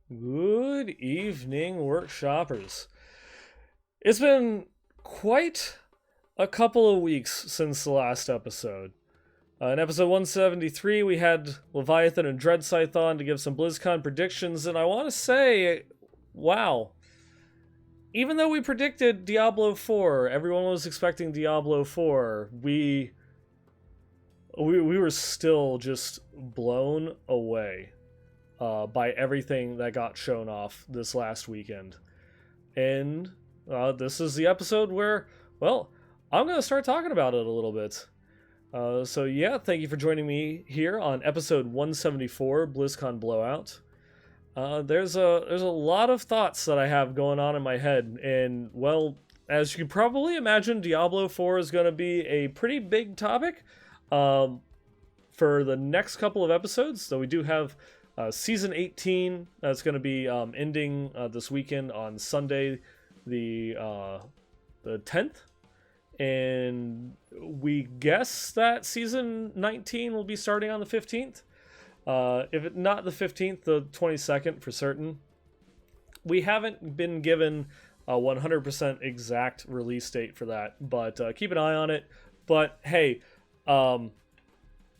Good evening, workshoppers. It's been quite a couple of weeks since the last episode. In episode 173, we had Leviathan and Dreadscythe on to give some BlizzCon predictions, and I want to say, wow. Even though we predicted Diablo 4, everyone was expecting Diablo 4, we were still just blown away by everything that got shown off this last weekend. And this is the episode where, well, I'm going to start talking about it a little bit. So yeah, thank you for joining me here on episode 174, BlizzCon Blowout. There's a lot of thoughts that I have going on in my head, and well, as you can probably imagine, Diablo 4 is going to be a pretty big topic for the next couple of episodes. So we do have Season 18 that's going to be ending this weekend on Sunday, the 10th. And we guess that Season 19 will be starting on the 15th. If it not the 15th, the 22nd for certain. We haven't been given a 100% exact release date for that, but keep an eye on it. But hey,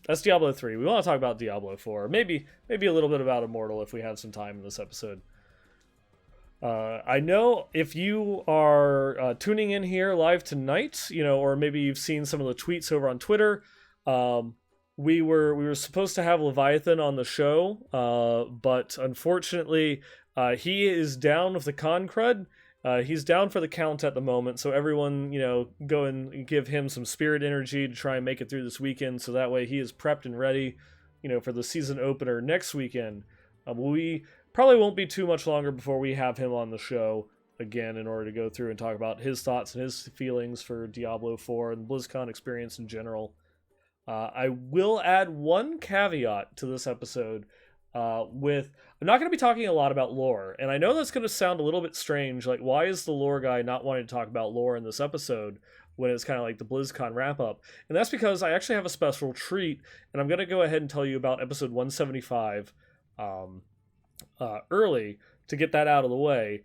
that's Diablo 3. We want to talk about Diablo 4. Maybe a little bit about Immortal if we have some time in this episode. I know if you are tuning in here live tonight, or maybe you've seen some of the tweets over on Twitter. We were supposed to have Leviathan on the show, but unfortunately, he is down with the con crud. He's down for the count at the moment, so everyone, go and give him some spirit energy to try and make it through this weekend, so that way he is prepped and ready, for the season opener next weekend. We probably won't be too much longer before we have him on the show again in order to go through and talk about his thoughts and his feelings for Diablo 4 and the BlizzCon experience in general. I will add one caveat to this episode I'm not going to be talking a lot about lore, and I know that's going to sound a little bit strange, like why is the lore guy not wanting to talk about lore in this episode when it's kind of like the BlizzCon wrap-up? And that's because I actually have a special treat, and I'm going to go ahead and tell you about episode 175 early to get that out of the way.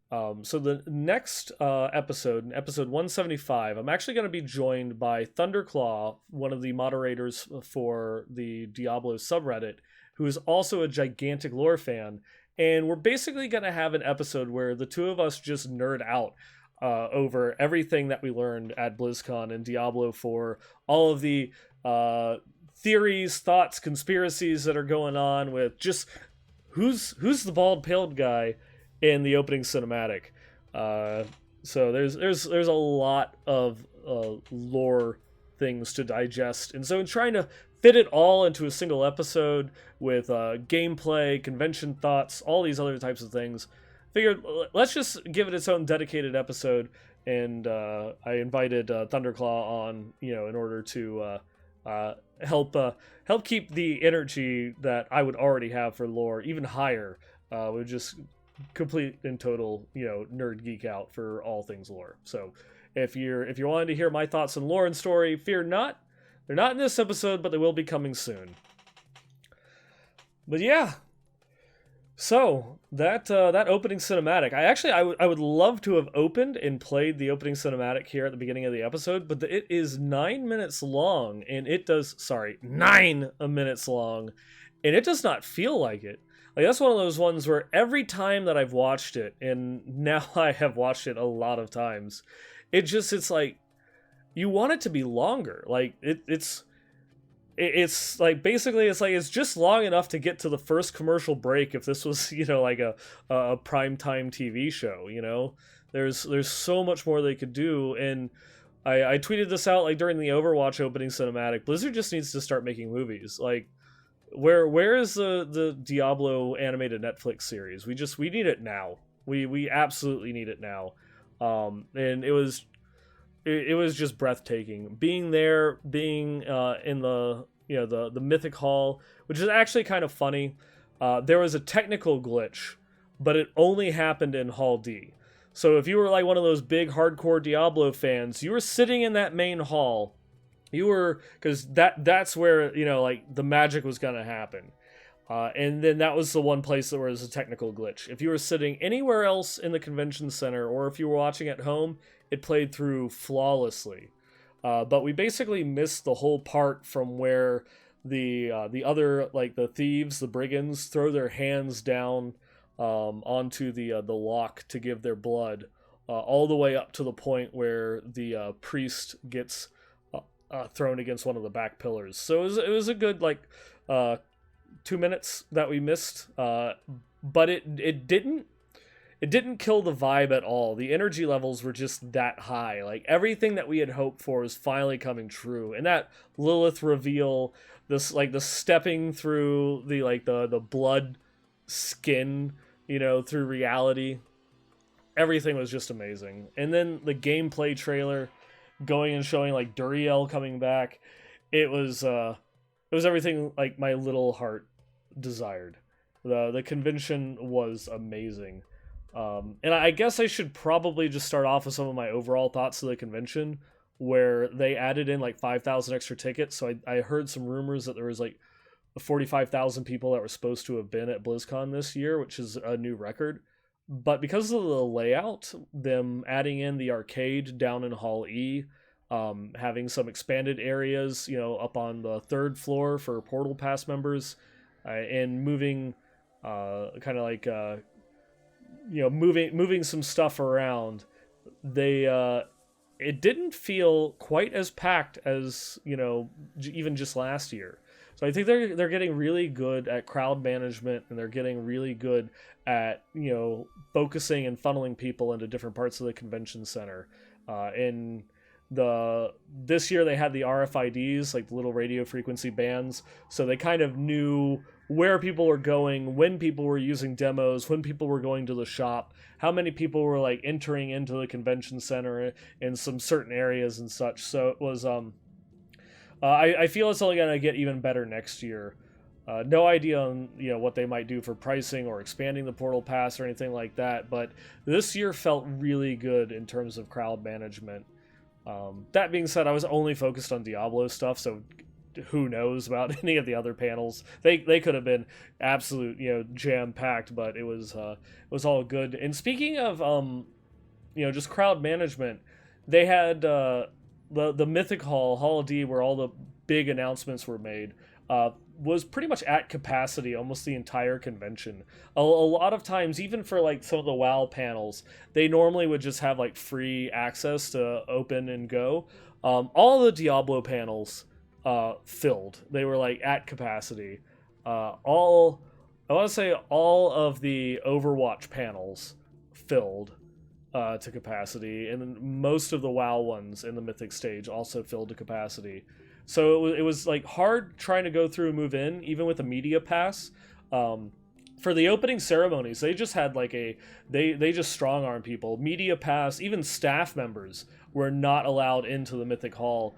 So the next episode, episode 175, I'm actually going to be joined by Thunderclaw, one of the moderators for the Diablo subreddit, who is also a gigantic lore fan. And we're basically going to have an episode where the two of us just nerd out over everything that we learned at BlizzCon and Diablo 4, all of the theories, thoughts, conspiracies that are going on with just who's the bald-pilled guy in the opening cinematic. So there's a lot of lore things to digest, and so in trying to fit it all into a single episode with gameplay, convention thoughts, all these other types of things, figured let's just give it its own dedicated episode. And I invited Thunderclaw on, in order to help keep the energy that I would already have for lore even higher. Would just complete and total, nerd geek out for all things lore. So if you're wanting to hear my thoughts on lore and story, fear not. They're not in this episode, but they will be coming soon. But yeah. So that opening cinematic, I would love to have opened and played the opening cinematic here at the beginning of the episode, but it is 9 minutes long, and 9 minutes long, and it does not feel like it. Like, that's one of those ones where every time that I've watched it, and now I have watched it a lot of times, it's like, you want it to be longer. Like, it's like, basically, it's just long enough to get to the first commercial break if this was, like a primetime TV show, There's so much more they could do, and I tweeted this out, like, during the Overwatch opening cinematic. Blizzard just needs to start making movies. Like, where is the Diablo animated Netflix series? We need it now. We absolutely need it now. And it was just breathtaking. Being there, being in the the Mythic Hall, which is actually kind of funny. There was a technical glitch, but it only happened in Hall D. So if you were like one of those big hardcore Diablo fans, you were sitting in that main hall. You were, because that's where like the magic was gonna happen. And then that was the one place that was a technical glitch. If you were sitting anywhere else in the convention center, or if you were watching at home, it played through flawlessly. But we basically missed the whole part from where the other, like the thieves, the brigands, throw their hands down onto the lock to give their blood, all the way up to the point where the priest gets thrown against one of the back pillars. So it was a good like 2 minutes that we missed, but it didn't kill the vibe at all. The energy levels were just that high. Like everything that we had hoped for is finally coming true. And that Lilith reveal, this like the stepping through the blood skin, through reality. Everything was just amazing. And then the gameplay trailer going and showing like Duriel coming back. It was everything like my little heart desired. The convention was amazing. And I guess I should probably just start off with some of my overall thoughts of the convention, where they added in like 5,000 extra tickets. So I heard some rumors that there was like 45,000 people that were supposed to have been at BlizzCon this year, which is a new record. But because of the layout, them adding in the arcade down in Hall E, having some expanded areas, up on the third floor for Portal Pass members, and moving, kind of like, moving some stuff around, it didn't feel quite as packed as, even just last year. So I think they're getting really good at crowd management, and they're getting really good at, focusing and funneling people into different parts of the convention center. In this year they had the RFIDs, like the little radio frequency bands, so they kind of knew where people were going, when people were using demos, when people were going to the shop, how many people were like entering into the convention center in some certain areas and such. So it was I feel it's only going to get even better next year. No idea on what they might do for pricing or expanding the Portal Pass or anything like that, but this year felt really good in terms of crowd management. That being said, I was only focused on Diablo stuff, so who knows about any of the other panels. They could have been absolute jam packed, but it was all good. And speaking of just crowd management, they had the Mythic Hall D, where all the big announcements were made, was pretty much at capacity almost the entire convention. A lot of times, even for like some of the WoW panels, they normally would just have like free access to open and go. All the Diablo panels filled. They were like at capacity. I want to say all of the Overwatch panels filled to capacity, and then most of the WoW ones in the Mythic stage also filled to capacity. So it was like hard trying to go through and move in, even with a media pass. For the opening ceremonies, they just had like they just strong arm people. Media pass, even staff members were not allowed into the Mythic Hall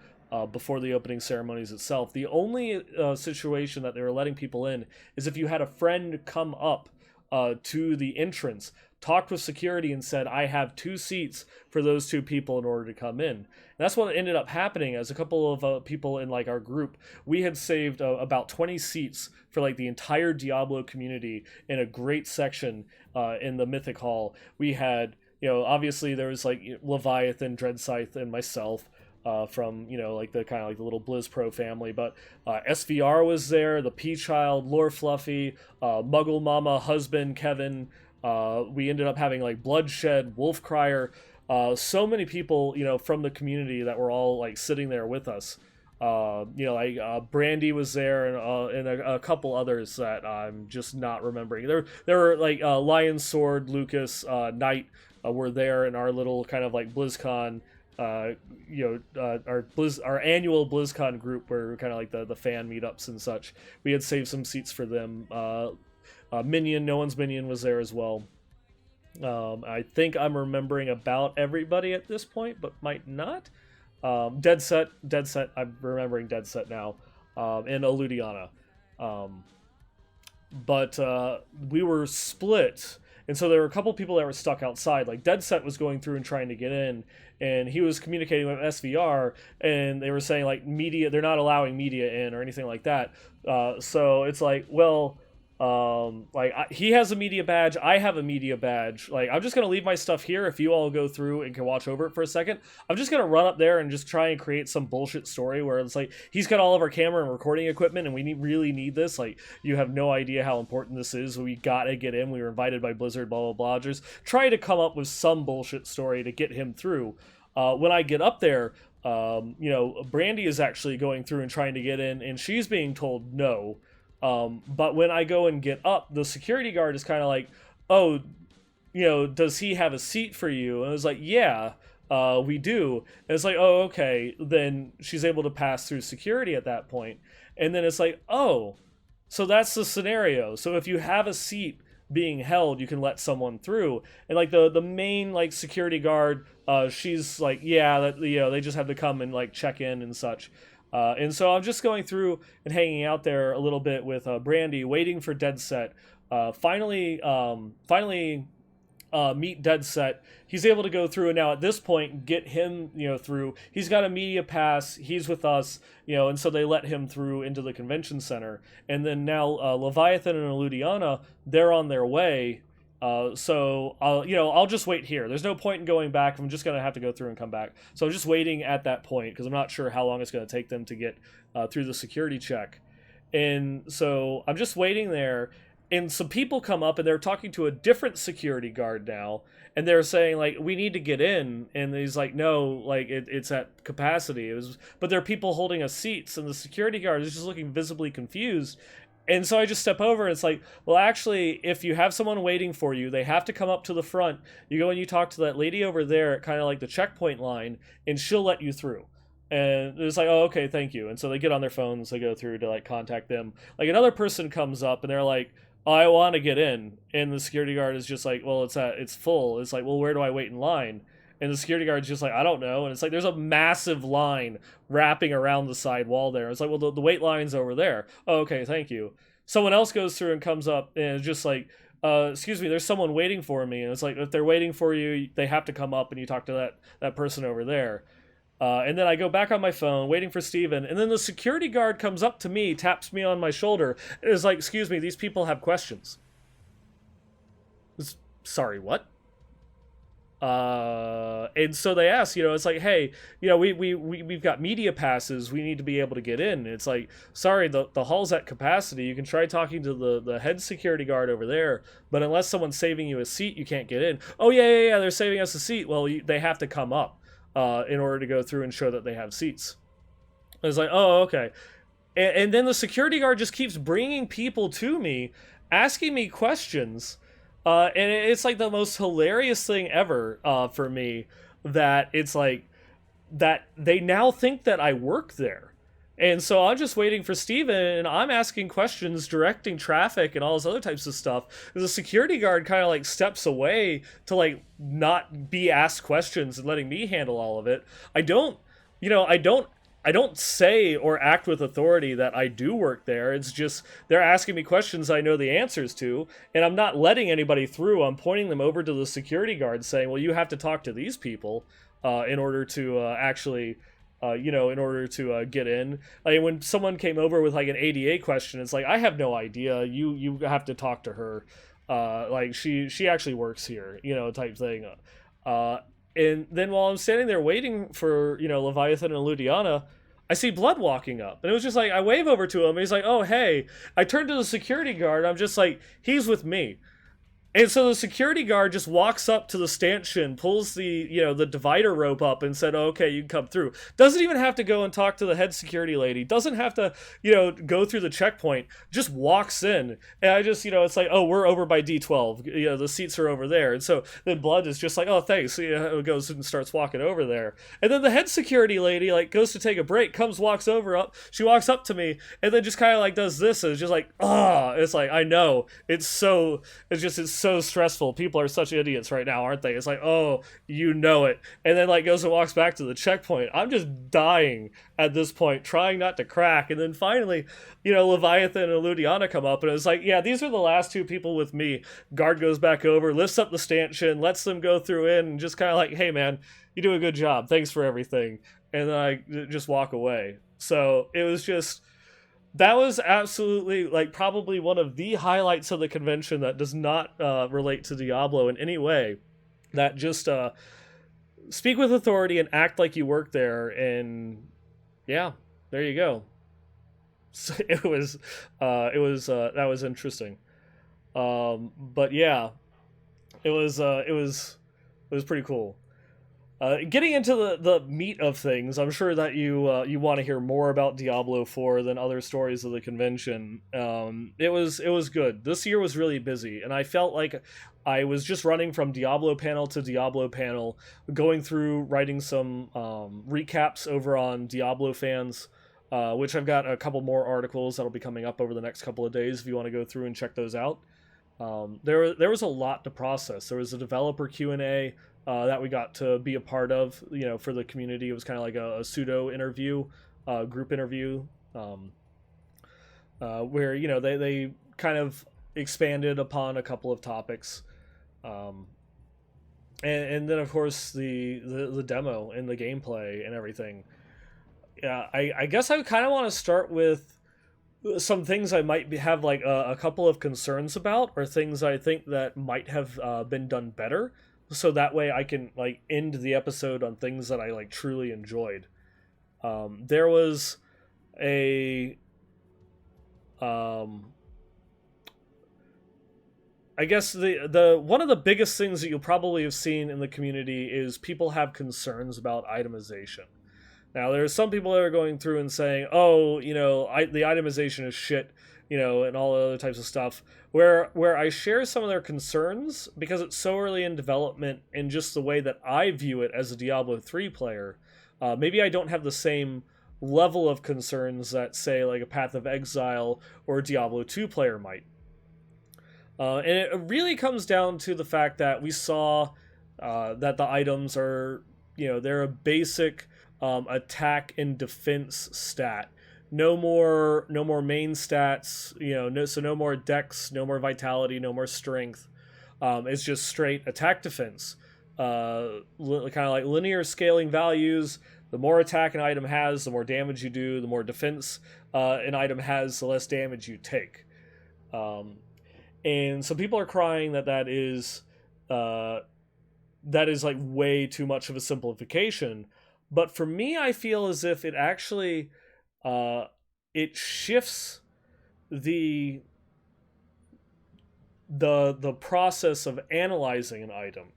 before the opening ceremonies itself. The only situation that they were letting people in is if you had a friend come up to the entrance, talked with security, and said, I have 2 seats for those 2 people in order to come in. And that's what ended up happening. As a couple of people in like our group, we had saved about 20 seats for like the entire Diablo community in a great section in the Mythic Hall. We had, obviously there was like Leviathan, Dreadscythe, and myself, from like the kind of like the little Blizz Pro family, but SVR was there, the P-Child, Lore Fluffy, Muggle Mama, Husband, Kevin. We ended up having like Bloodshed, Wolfcrier, so many people from the community that were all like sitting there with us. Brandy was there, and a couple others that I'm just not remembering. There were like Lion Sword, Lucas, Knight were there in our little kind of like BlizzCon. Our annual BlizzCon group, where kind of like the fan meetups and such. We had saved some seats for them. Minion, no one's Minion was there as well. I think I'm remembering about everybody at this point, but might not. Dead Set, I'm remembering Dead Set now, and Eludiana. But we were split, and so there were a couple people that were stuck outside. Like Dead Set was going through and trying to get in, and he was communicating with SVR, and they were saying like media, they're not allowing media in or anything like that. So it's like, well, He has a media badge, I have a media badge. Like, I'm just gonna leave my stuff here. If you all go through and can watch over it for a second, I'm just gonna run up there and just try and create some bullshit story where it's like he's got all of our camera and recording equipment, and we really need this. Like, you have no idea how important this is. We gotta get in. We were invited by Blizzard, blah blah blah. Just try to come up with some bullshit story to get him through. When I get up there, Brandy is actually going through and trying to get in, and she's being told no. But when I go and get up, the security guard is kind of like, oh, does he have a seat for you? And I was like, yeah, we do. And it's like, oh, okay. Then she's able to pass through security at that point. And then it's like, oh, so that's the scenario. So if you have a seat being held, you can let someone through. And like the main like security guard, she's like, yeah, that, they just have to come and like check in and such. And so I'm just going through and hanging out there a little bit with Brandy, waiting for Dead Set. Finally meet Dead Set. He's able to go through, and now at this point get him through. He's got a media pass. He's with us, and so they let him through into the convention center. And then now Leviathan and Eludiana, they're on their way. So I'll just wait here. There's no point in going back. I'm just gonna have to go through and come back. So I'm just waiting at that point because I'm not sure how long it's gonna take them to get through the security check. And so I'm just waiting there, and some people come up and they're talking to a different security guard now, and they're saying like, we need to get in, and he's like, no, like it's at capacity. But there are people holding us seats, and the security guard is just looking visibly confused. And so I just step over, and it's like, well, actually, if you have someone waiting for you, they have to come up to the front. You go and you talk to that lady over there at kind of like the checkpoint line, and she'll let you through. And it's like, oh, okay, thank you. And so they get on their phones, they go through to like contact them. Like another person comes up, and they're like, oh, I want to get in. And the security guard is just like, well, it's full. It's like, well, where do I wait in line? And the security guard's just like, I don't know. And it's like, there's a massive line wrapping around the side wall there. It's like, well, the wait line's over there. Oh, okay, thank you. Someone else goes through and comes up and is just like, excuse me, there's someone waiting for me. And it's like, if they're waiting for you, they have to come up, and you talk to that person over there. And then I go back on my phone, waiting for Steven. And then the security guard comes up to me, taps me on my shoulder, and is like, excuse me, these people have questions. Sorry, what? And so they ask, it's like, hey, we've got media passes, we need to be able to get in. And it's like, sorry, the hall's at capacity. You can try talking to the head security guard over there, but unless someone's saving you a seat, you can't get in. Oh yeah, they're saving us a seat. Well, they have to come up in order to go through and show that they have seats. It's like, oh, okay. And then the security guard just keeps bringing people to me, asking me questions. And it's like the most hilarious thing ever for me, that it's like that they now think that I work there. And so I'm just waiting for Steven, and I'm asking questions, directing traffic and all those other types of stuff. The security guard kind of like steps away to like not be asked questions and letting me handle all of it. I don't say or act with authority that I do work there. It's just they're asking me questions I know the answers to, and I'm not letting anybody through. I'm pointing them over to the security guard saying, well, you have to talk to these people in order to actually, in order to get in. Like when someone came over with like an ADA question, it's like, I have no idea. You have to talk to her. Like she actually works here, type thing. And then while I'm standing there waiting for, Leviathan and Ludiana, I see Blood walking up. And it was just like, I wave over to him. And he's like, oh, hey. I turn to the security guard. I'm just like, he's with me. And so the security guard just walks up to the stanchion, pulls the divider rope up and said, oh, okay, you can come through. Doesn't even have to go and talk to the head security lady. Doesn't have to, go through the checkpoint. Just walks in. And I just, it's like, oh, we're over by D12. The seats are over there. And so then Blood is just like, oh, thanks. Goes and starts walking over there. And then the head security lady, like, goes to take a break, she walks up to me, and then just kind of like does this. And it's just like, it's like, I know. It's so stressful. People are such idiots right now, aren't they? It's like, oh, it. And then like goes and walks back to the checkpoint. I'm just dying at this point, trying not to crack. And then finally, Leviathan and Ludiana come up, and it's like, yeah, these are the last two people with me. Guard goes back over, lifts up the stanchion, lets them go through in, and just kind of like, hey man, you do a good job. Thanks for everything. And then I just walk away. So it was just, that was absolutely like probably one of the highlights of the convention that does not relate to Diablo in any way. That just speak with authority and act like you work there, and yeah, there you go. So that was interesting. But yeah, it was pretty cool. Getting into the meat of things, I'm sure that you want to hear more about Diablo 4 than other stories of the convention. It was good. This year was really busy, and I felt like I was just running from Diablo panel to Diablo panel, going through writing some recaps over on Diablo fans, which I've got a couple more articles that'll be coming up over the next couple of days if you want to go through and check those out. There was a lot to process. There was a developer Q&A that we got to be a part of, for the community. It was kind of like a pseudo interview, group interview, where they kind of expanded upon a couple of topics, um, and then of course the demo and the gameplay and everything. Yeah, I guess I kind of want to start with some things I might have like a couple of concerns about, or things I think that might have been done better, so that way I can like end the episode on things that I like truly enjoyed. There was a um, I guess the one of the biggest things that you'll probably have seen in the community is people have concerns about itemization. Now, there's some people that are going through and saying, "Oh, the itemization is shit," and all the other types of stuff. Where I share some of their concerns because it's so early in development, and just the way that I view it as a Diablo 3 player. Maybe I don't have the same level of concerns that, say, like a Path of Exile or a Diablo 2 player might. And it really comes down to the fact that we saw that the items are, they're a basic attack and defense stat. No more main stats. No more dex, no more vitality, no more strength. It's just straight attack defense. Kind of like linear scaling values. The more attack an item has, the more damage you do. The more defense an item has, the less damage you take. And some people are crying that is like way too much of a simplification. But for me, I feel as if it actually it shifts the the process of analyzing an item.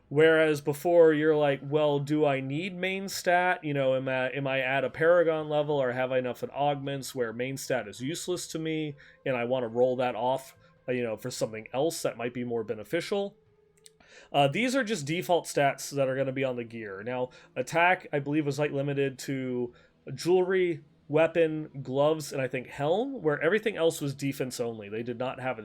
Whereas before you're like, well, do I need main stat? Am I at a paragon level, or have I enough in augments where main stat is useless to me, and I want to roll that off, for something else that might be more beneficial. These are just default stats that are going to be on the gear. Now, attack, I believe, was like limited to jewelry, weapon, gloves, and I think helm, where everything else was defense only. They did not have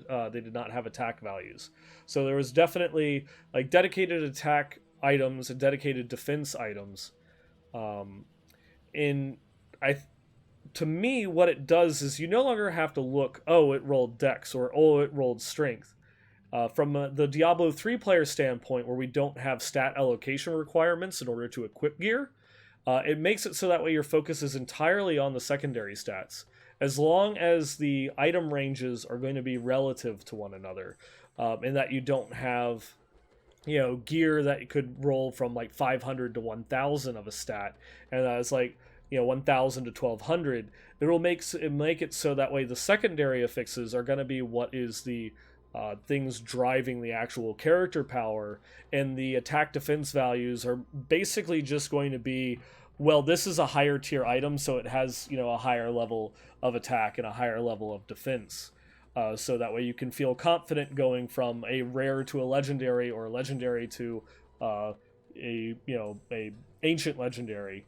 attack values. So there was definitely like dedicated attack items and dedicated defense items. In I To me, what it does is you no longer have to look, oh, it rolled dex, or oh, it rolled strength. From the Diablo 3 player standpoint, where we don't have stat allocation requirements in order to equip gear, it makes it so that way your focus is entirely on the secondary stats, as long as the item ranges are going to be relative to one another, and that you don't have gear that could roll from like 500 to 1000 of a stat, and that's like 1000 to 1200. It will make it so that way the secondary affixes are going to be what is the things driving the actual character power, and the attack defense values are basically just going to be, well, this is a higher tier item, so it has a higher level of attack and a higher level of defense, so that way you can feel confident going from a rare to a legendary, or a legendary to a ancient legendary,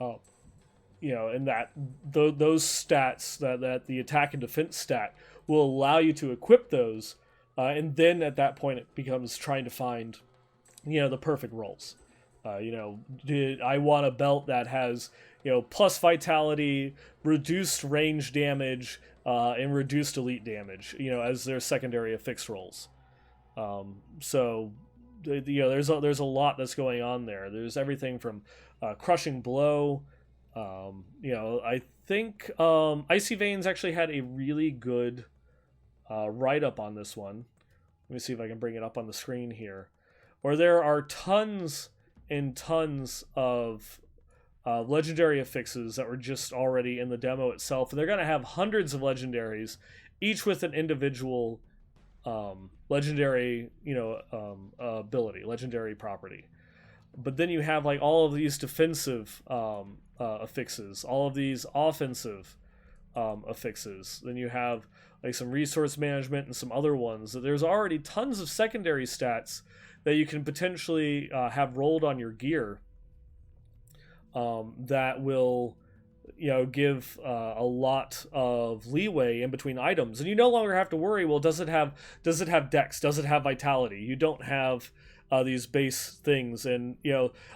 and that those stats, that the attack and defense stat will allow you to equip those. And then at that point, it becomes trying to find, the perfect rolls. Did I want a belt that has, plus vitality, reduced range damage, and reduced elite damage, as their secondary affixed rolls. So, there's a lot that's going on there. There's everything from crushing blow, I think Icy Veins actually had a really good write-up on this one. Let me see if I can bring it up on the screen here, where there are tons and tons of legendary affixes that were just already in the demo itself, and they're going to have hundreds of legendaries, each with an individual legendary, ability, legendary property. But then you have like all of these defensive affixes, all of these offensive affixes. Then you have like some resource management and some other ones. There's already tons of secondary stats that you can potentially have rolled on your gear that will give a lot of leeway in between items, and you no longer have to worry, well, does it have dex, does it have vitality? You don't have these base things. And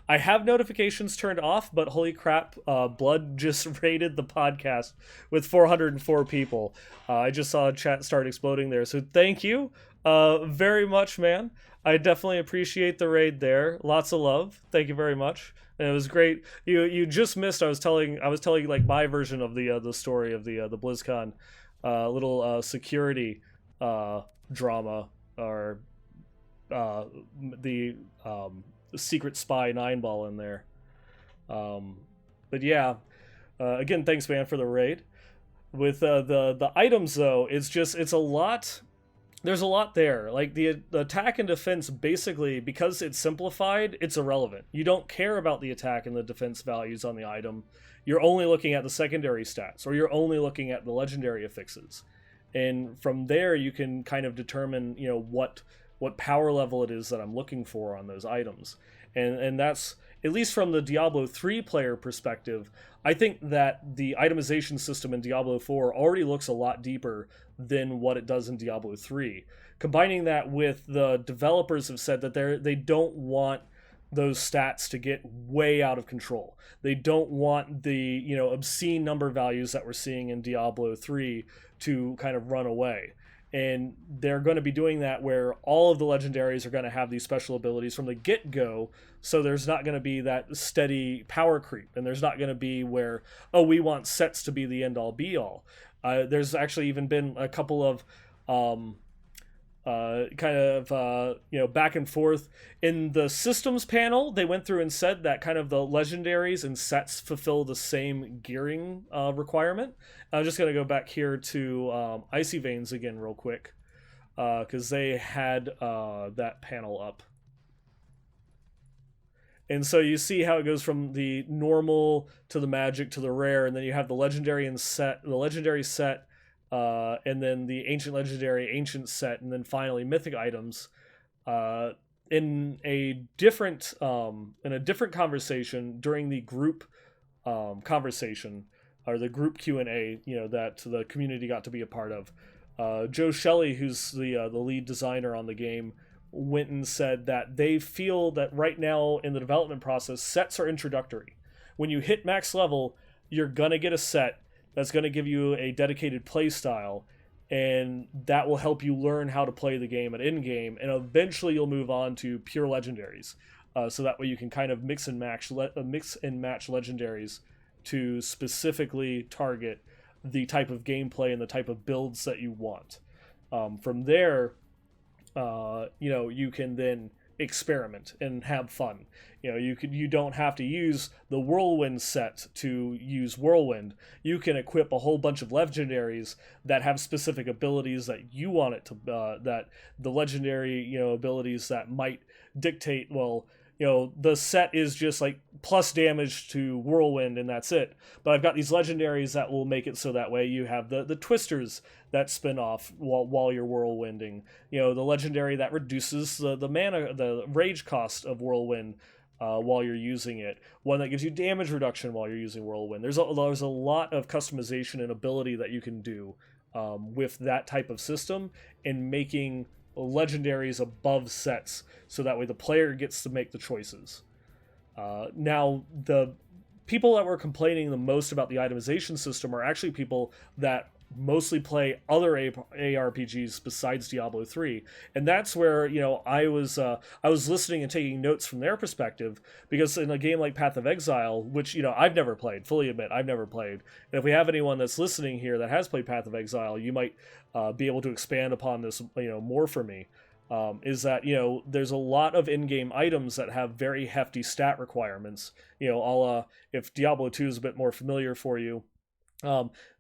I have notifications turned off, but holy crap, Blood just raided the podcast with 404 people. I just saw chat start exploding there, so thank you very much, man. I definitely appreciate the raid there. Lots of love. Thank you very much. And it was great. You just missed. I was telling like my version of the story of the BlizzCon little security drama, or the secret spy Neinball in there. But yeah, again, thanks, man, for the raid. With the items though, it's a lot. There's a lot there. Like the attack and defense, basically, because it's simplified, it's irrelevant. You don't care about the attack and the defense values on the item. You're only looking at the secondary stats, or you're only looking at the legendary affixes. And from there, you can kind of determine, what power level it is that I'm looking for on those items. And that's, at least from the Diablo 3 player perspective, I think that the itemization system in Diablo 4 already looks a lot deeper than what it does in Diablo 3. Combining that with, the developers have said that they don't want those stats to get way out of control. They don't want the obscene number values that we're seeing in Diablo 3 to kind of run away. And they're going to be doing that where all of the legendaries are going to have these special abilities from the get-go, so there's not going to be that steady power creep, and there's not going to be where, oh, we want sets to be the end-all be-all. There's actually even been a couple of back and forth in the systems panel. They went through and said that kind of the legendaries and sets fulfill the same gearing requirement. I'm just going to go back here to Icy Veins again real quick, because they had that panel up. And so you see how it goes from the normal to the magic to the rare, and then you have the legendary set, and then the ancient legendary ancient set, and then finally mythic items. In a different conversation during the group conversation, or the group Q&A, that the community got to be a part of, Joe Shelley, who's the lead designer on the game, went and said that they feel that right now in the development process, sets are introductory. When you hit max level, you're gonna get a set that's going to give you a dedicated play style, and that will help you learn how to play the game at in-game, and eventually you'll move on to pure legendaries, so that way you can kind of mix and match legendaries to specifically target the type of gameplay and the type of builds that you want. From there, you can then experiment and have fun. You don't have to use the Whirlwind set to use Whirlwind. You can equip a whole bunch of legendaries that have specific abilities that you want it to, that the legendary, abilities that might dictate, well, the set is just like plus damage to Whirlwind and that's it. But I've got these legendaries that will make it so that way you have the twisters that spin off while you're whirlwinding. The legendary that reduces the mana, the rage cost of Whirlwind while you're using it. One that gives you damage reduction while you're using Whirlwind. There's a lot of customization and ability that you can do with that type of system, and making legendaries above sets, so that way the player gets to make the choices. Now, the people that were complaining the most about the itemization system are actually people that mostly play other ARPGs besides Diablo 3. And that's where, I was listening and taking notes from their perspective, because in a game like Path of Exile, which, I've never played, fully admit I've never played. And if we have anyone that's listening here that has played Path of Exile, you might be able to expand upon this, more for me. Is that, there's a lot of in-game items that have very hefty stat requirements. If Diablo 2 is a bit more familiar for you,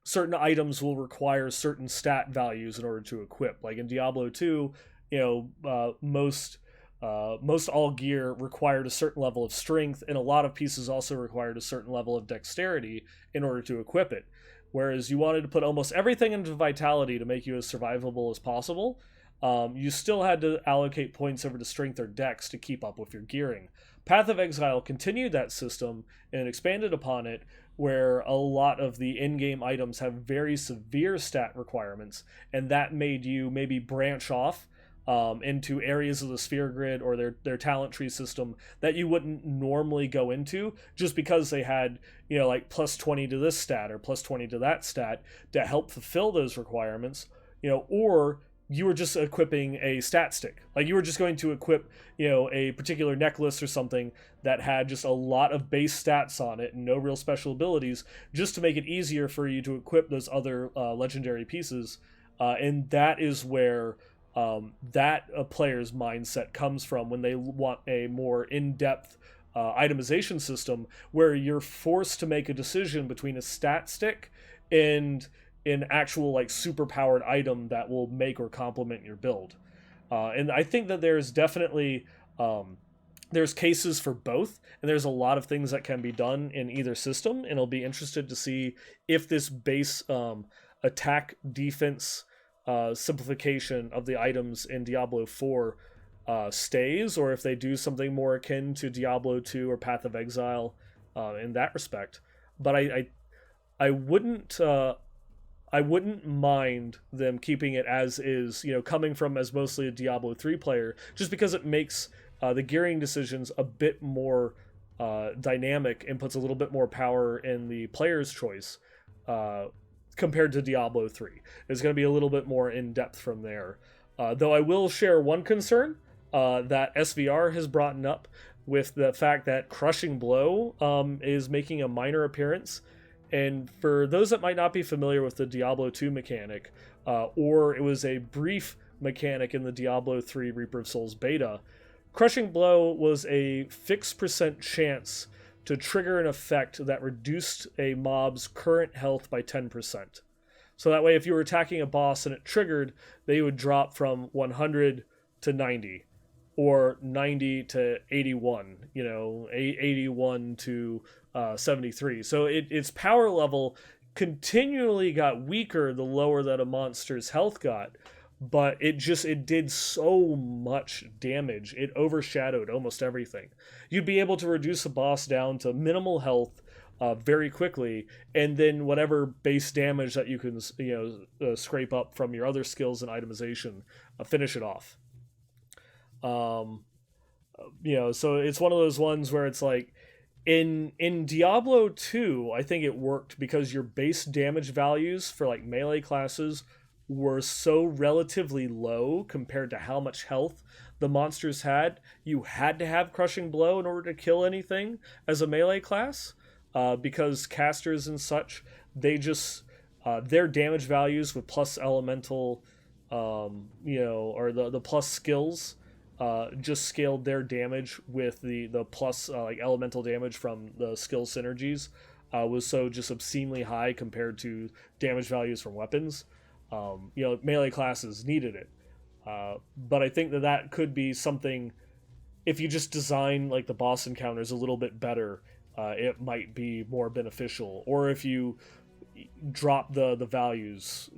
certain items will require certain stat values in order to equip. Like in Diablo 2, most all gear required a certain level of strength, and a lot of pieces also required a certain level of dexterity in order to equip it. Whereas you wanted to put almost everything into vitality to make you as survivable as possible, you still had to allocate points over to strength or dex to keep up with your gearing. Path of Exile continued that system and expanded upon it, where a lot of the in-game items have very severe stat requirements, and that made you maybe branch off into areas of the sphere grid or their talent tree system that you wouldn't normally go into, just because they had, like plus 20 to this stat or plus 20 to that stat to help fulfill those requirements, or you were just equipping a stat stick. Like you were just going to equip, a particular necklace or something that had just a lot of base stats on it and no real special abilities, just to make it easier for you to equip those other legendary pieces. And that is where that player's mindset comes from when they want a more in-depth itemization system, where you're forced to make a decision between a stat stick and an actual like super powered item that will make or complement your build. And I think that there's definitely there's cases for both, and there's a lot of things that can be done in either system, and I'll be interested to see if this base attack defense simplification of the items in Diablo 4 stays, or if they do something more akin to Diablo 2 or Path of Exile in that respect. But I wouldn't mind them keeping it as is, coming from as mostly a Diablo 3 player, just because it makes the gearing decisions a bit more dynamic and puts a little bit more power in the player's choice compared to Diablo 3. It's going to be a little bit more in-depth from there. Though I will share one concern that SVR has brought up, with the fact that Crushing Blow is making a minor appearance. And for those that might not be familiar with the Diablo 2 mechanic, or it was a brief mechanic in the Diablo 3 Reaper of Souls beta, Crushing Blow was a fixed % chance to trigger an effect that reduced a mob's current health by 10%. So that way, if you were attacking a boss and it triggered, they would drop from 100 to 90, or 90 to 81, 81 to 73. So its power level continually got weaker the lower that a monster's health got, but it did so much damage. It overshadowed almost everything. You'd be able to reduce a boss down to minimal health very quickly, and then whatever base damage that you can scrape up from your other skills and itemization, finish it off. So it's one of those ones where it's like, in Diablo 2, I think it worked because your base damage values for like melee classes were so relatively low compared to how much health the monsters had. You had to have Crushing Blow in order to kill anything as a melee class, because casters and such, they just their damage values with plus elemental, or the plus skills, just scaled their damage with the plus like elemental damage from the skill synergies, was so just obscenely high compared to damage values from weapons. Melee classes needed it, but I think that could be something, if you just design like the boss encounters a little bit better, it might be more beneficial. Or if you drop the values,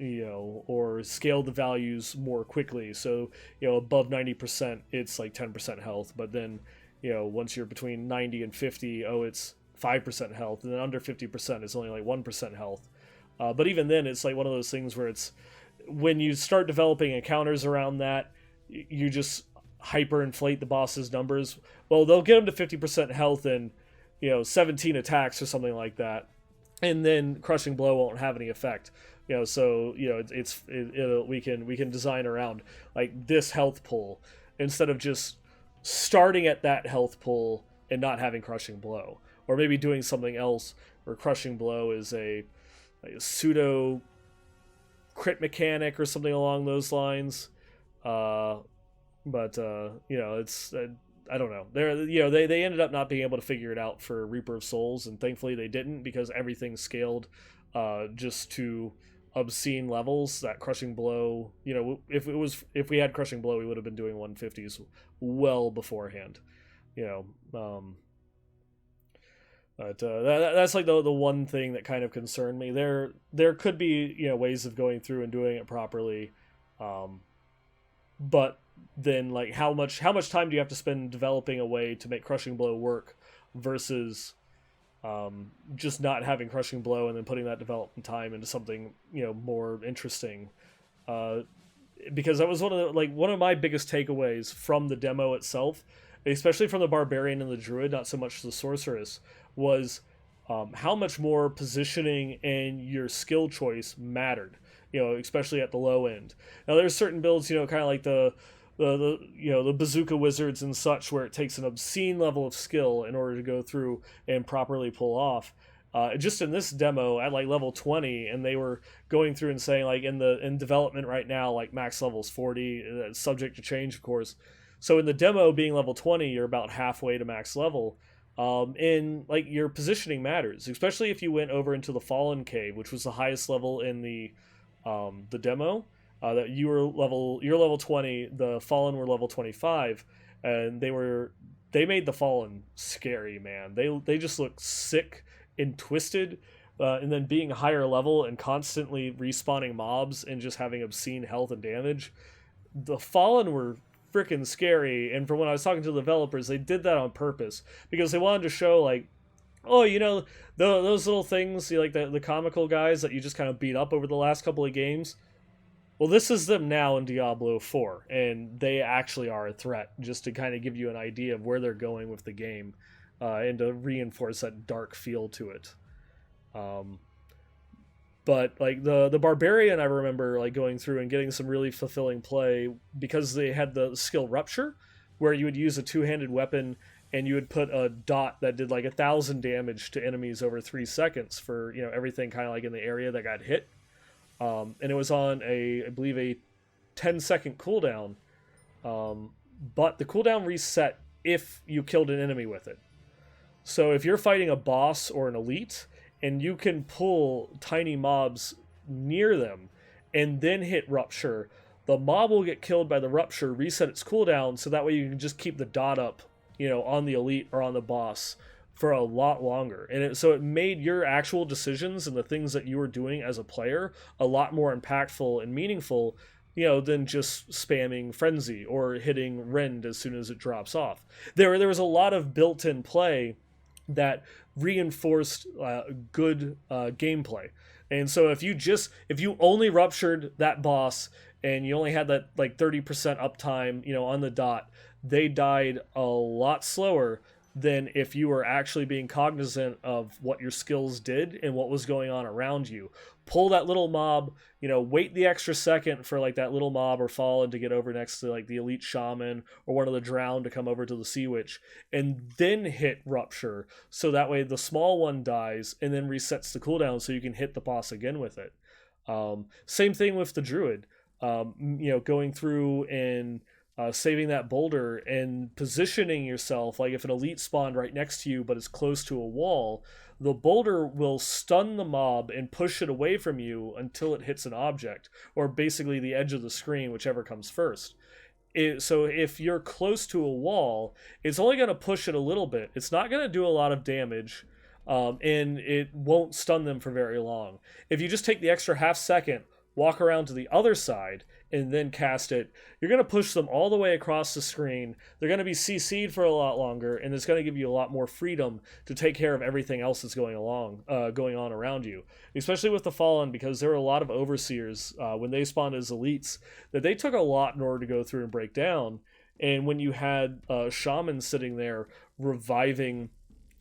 or scale the values more quickly, so above 90% it's like 10% health, but then once you're between 90 and 50, it's 5% health, and then under 50% it's only like 1% health. But even then, it's like one of those things where it's, when you start developing encounters around that, you just hyperinflate the boss's numbers. Well, they'll get them to 50% health in 17 attacks or something like that, and then Crushing Blow won't have any effect. So we can design around like this health pool instead of just starting at that health pool and not having crushing blow, or maybe doing something else where crushing blow is like a pseudo crit mechanic or something along those lines. It's I don't know. They ended up not being able to figure it out for Reaper of Souls, and thankfully they didn't, because everything scaled just to obscene levels. That crushing blow, if we had crushing blow, we would have been doing 150s well beforehand. That's like the one thing that kind of concerned me. There could be ways of going through and doing it properly, but then like how much time do you have to spend developing a way to make crushing blow work versus just not having crushing blow and then putting that development time into something more interesting. Because that was one of my biggest takeaways from the demo itself, especially from the barbarian and the druid, not so much the sorceress, was how much more positioning and your skill choice mattered, especially at the low end. Now there's certain builds, kind of like the bazooka wizards and such, where it takes an obscene level of skill in order to go through and properly pull off. Just in this demo at like level 20, and they were going through and saying like in development right now, like max level's 40, subject to change of course. So in the demo being level 20, you're about halfway to max level. And like your positioning matters, especially if you went over into the Fallen Cave, which was the highest level in the demo. That you're level 20, the Fallen were level 25, and they made the Fallen scary, man. They just look sick and twisted, and then being higher level and constantly respawning mobs and just having obscene health and damage. The Fallen were freaking scary, and from when I was talking to the developers, they did that on purpose because they wanted to show like, oh, those little things, like the comical guys that you just kind of beat up over the last couple of games. Well, this is them now in Diablo 4, and they actually are a threat, just to kind of give you an idea of where they're going with the game, and to reinforce that dark feel to it. But like the Barbarian, I remember like going through and getting some really fulfilling play because they had the skill Rupture, where you would use a two-handed weapon and you would put a dot that did like 1,000 damage to enemies over 3 seconds for everything kind of like in the area that got hit. And it was on I believe a 10-second cooldown, but the cooldown reset if you killed an enemy with it. So if you're fighting a boss or an elite, and you can pull tiny mobs near them and then hit Rupture, the mob will get killed by the Rupture, reset its cooldown, so that way you can just keep the dot up, on the elite or on the boss for a lot longer. And so it made your actual decisions and the things that you were doing as a player a lot more impactful and meaningful, than just spamming Frenzy or hitting Rend as soon as it drops off. There was a lot of built-in play that reinforced good gameplay. And so if you only ruptured that boss and you only had that like 30% uptime, on the dot, they died a lot slower than if you were actually being cognizant of what your skills did and what was going on around you. Pull that little mob, wait the extra second for like that little mob or Fallen to get over next to like the elite shaman or one of the drowned to come over to the Sea Witch, and then hit Rupture, so that way the small one dies and then resets the cooldown so you can hit the boss again with it. Same thing with the Druid, going through and saving that boulder and positioning yourself. Like if an elite spawned right next to you but is close to a wall, the boulder will stun the mob and push it away from you until it hits an object, or basically the edge of the screen, whichever comes first. So if you're close to a wall, it's only going to push it a little bit. It's not going to do a lot of damage, and it won't stun them for very long. If you just take the extra half second, walk around to the other side, and then cast it, you're going to push them all the way across the screen. They're going to be CC'd for a lot longer, and it's going to give you a lot more freedom to take care of everything else that's going on around you. Especially with the Fallen, because there were a lot of Overseers when they spawned as elites that they took a lot in order to go through and break down. And when you had Shaman sitting there reviving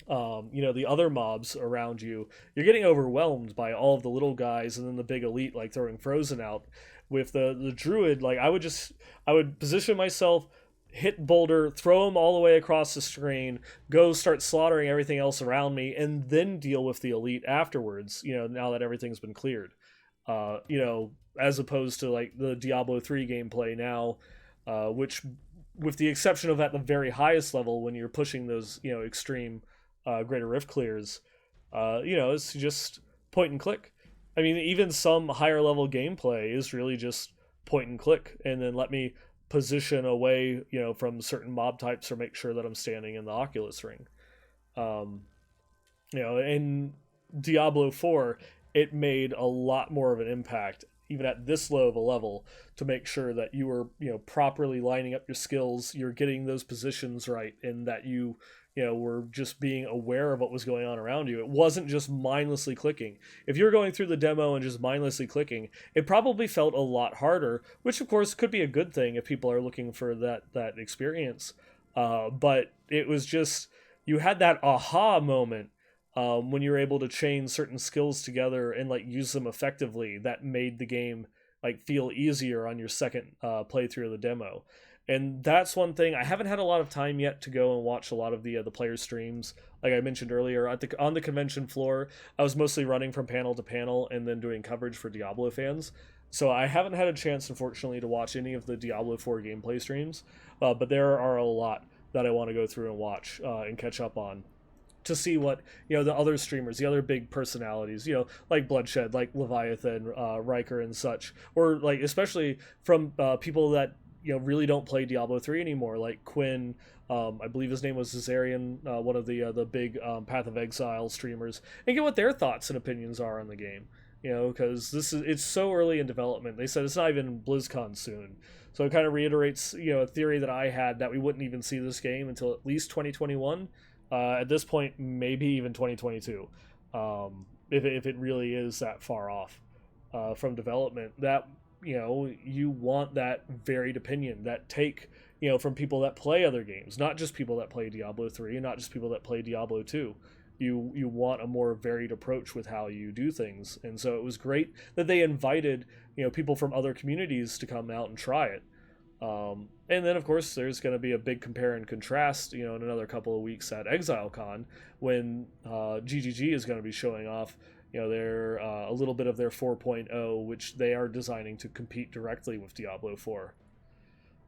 the other mobs around you, you're getting overwhelmed by all of the little guys and then the big elite like throwing Frozen out. With the druid, like I would position myself, hit boulder, throw him all the way across the screen, go start slaughtering everything else around me, and then deal with the elite afterwards. Now that everything's been cleared. As opposed to like the Diablo 3 gameplay now, which, with the exception of at the very highest level when you're pushing those extreme Greater Rift clears, it's just point and click. I mean, even some higher level gameplay is really just point and click, and then let me position away, from certain mob types or make sure that I'm standing in the Oculus ring. In Diablo 4, it made a lot more of an impact, even at this low of a level, to make sure that you were, properly lining up your skills, you're getting those positions right, and that you were just being aware of what was going on around you. It wasn't just mindlessly clicking. If you were going through the demo and just mindlessly clicking, it probably felt a lot harder, which of course could be a good thing if people are looking for that experience. But it was just, you had that aha moment when you were able to chain certain skills together and like use them effectively, that made the game like feel easier on your second playthrough of the demo. And that's one thing. I haven't had a lot of time yet to go and watch a lot of the player streams. Like I mentioned earlier, on the convention floor, I was mostly running from panel to panel and then doing coverage for Diablo fans. So I haven't had a chance, unfortunately, to watch any of the Diablo 4 gameplay streams. But there are a lot that I want to go through and watch and catch up on, to see what the other streamers, the other big personalities, like Bloodshed, like Leviathan, Riker, and such, or like especially from people that really don't play Diablo 3 anymore, like Quinn. I believe his name was Zazarian, one of the big Path of Exile streamers, and get what their thoughts and opinions are on the game. Because it's so early in development. They said it's not even BlizzCon soon, so it kind of reiterates a theory that I had, that we wouldn't even see this game until at least 2021. At this point, maybe even 2022, if it really is that far off from development. That you want that varied opinion, that take from people that play other games, not just people that play Diablo 3 and not just people that play Diablo 2. You want a more varied approach with how you do things. And so it was great that they invited people from other communities to come out and try it. And then of course there's going to be a big compare and contrast in another couple of weeks at ExileCon, when GGG is going to be showing off their a little bit of their 4.0, which they are designing to compete directly with Diablo 4.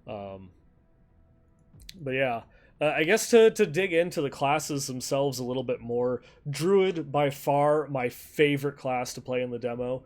But yeah, I guess to dig into the classes themselves a little bit more, Druid, by far my favorite class to play in the demo.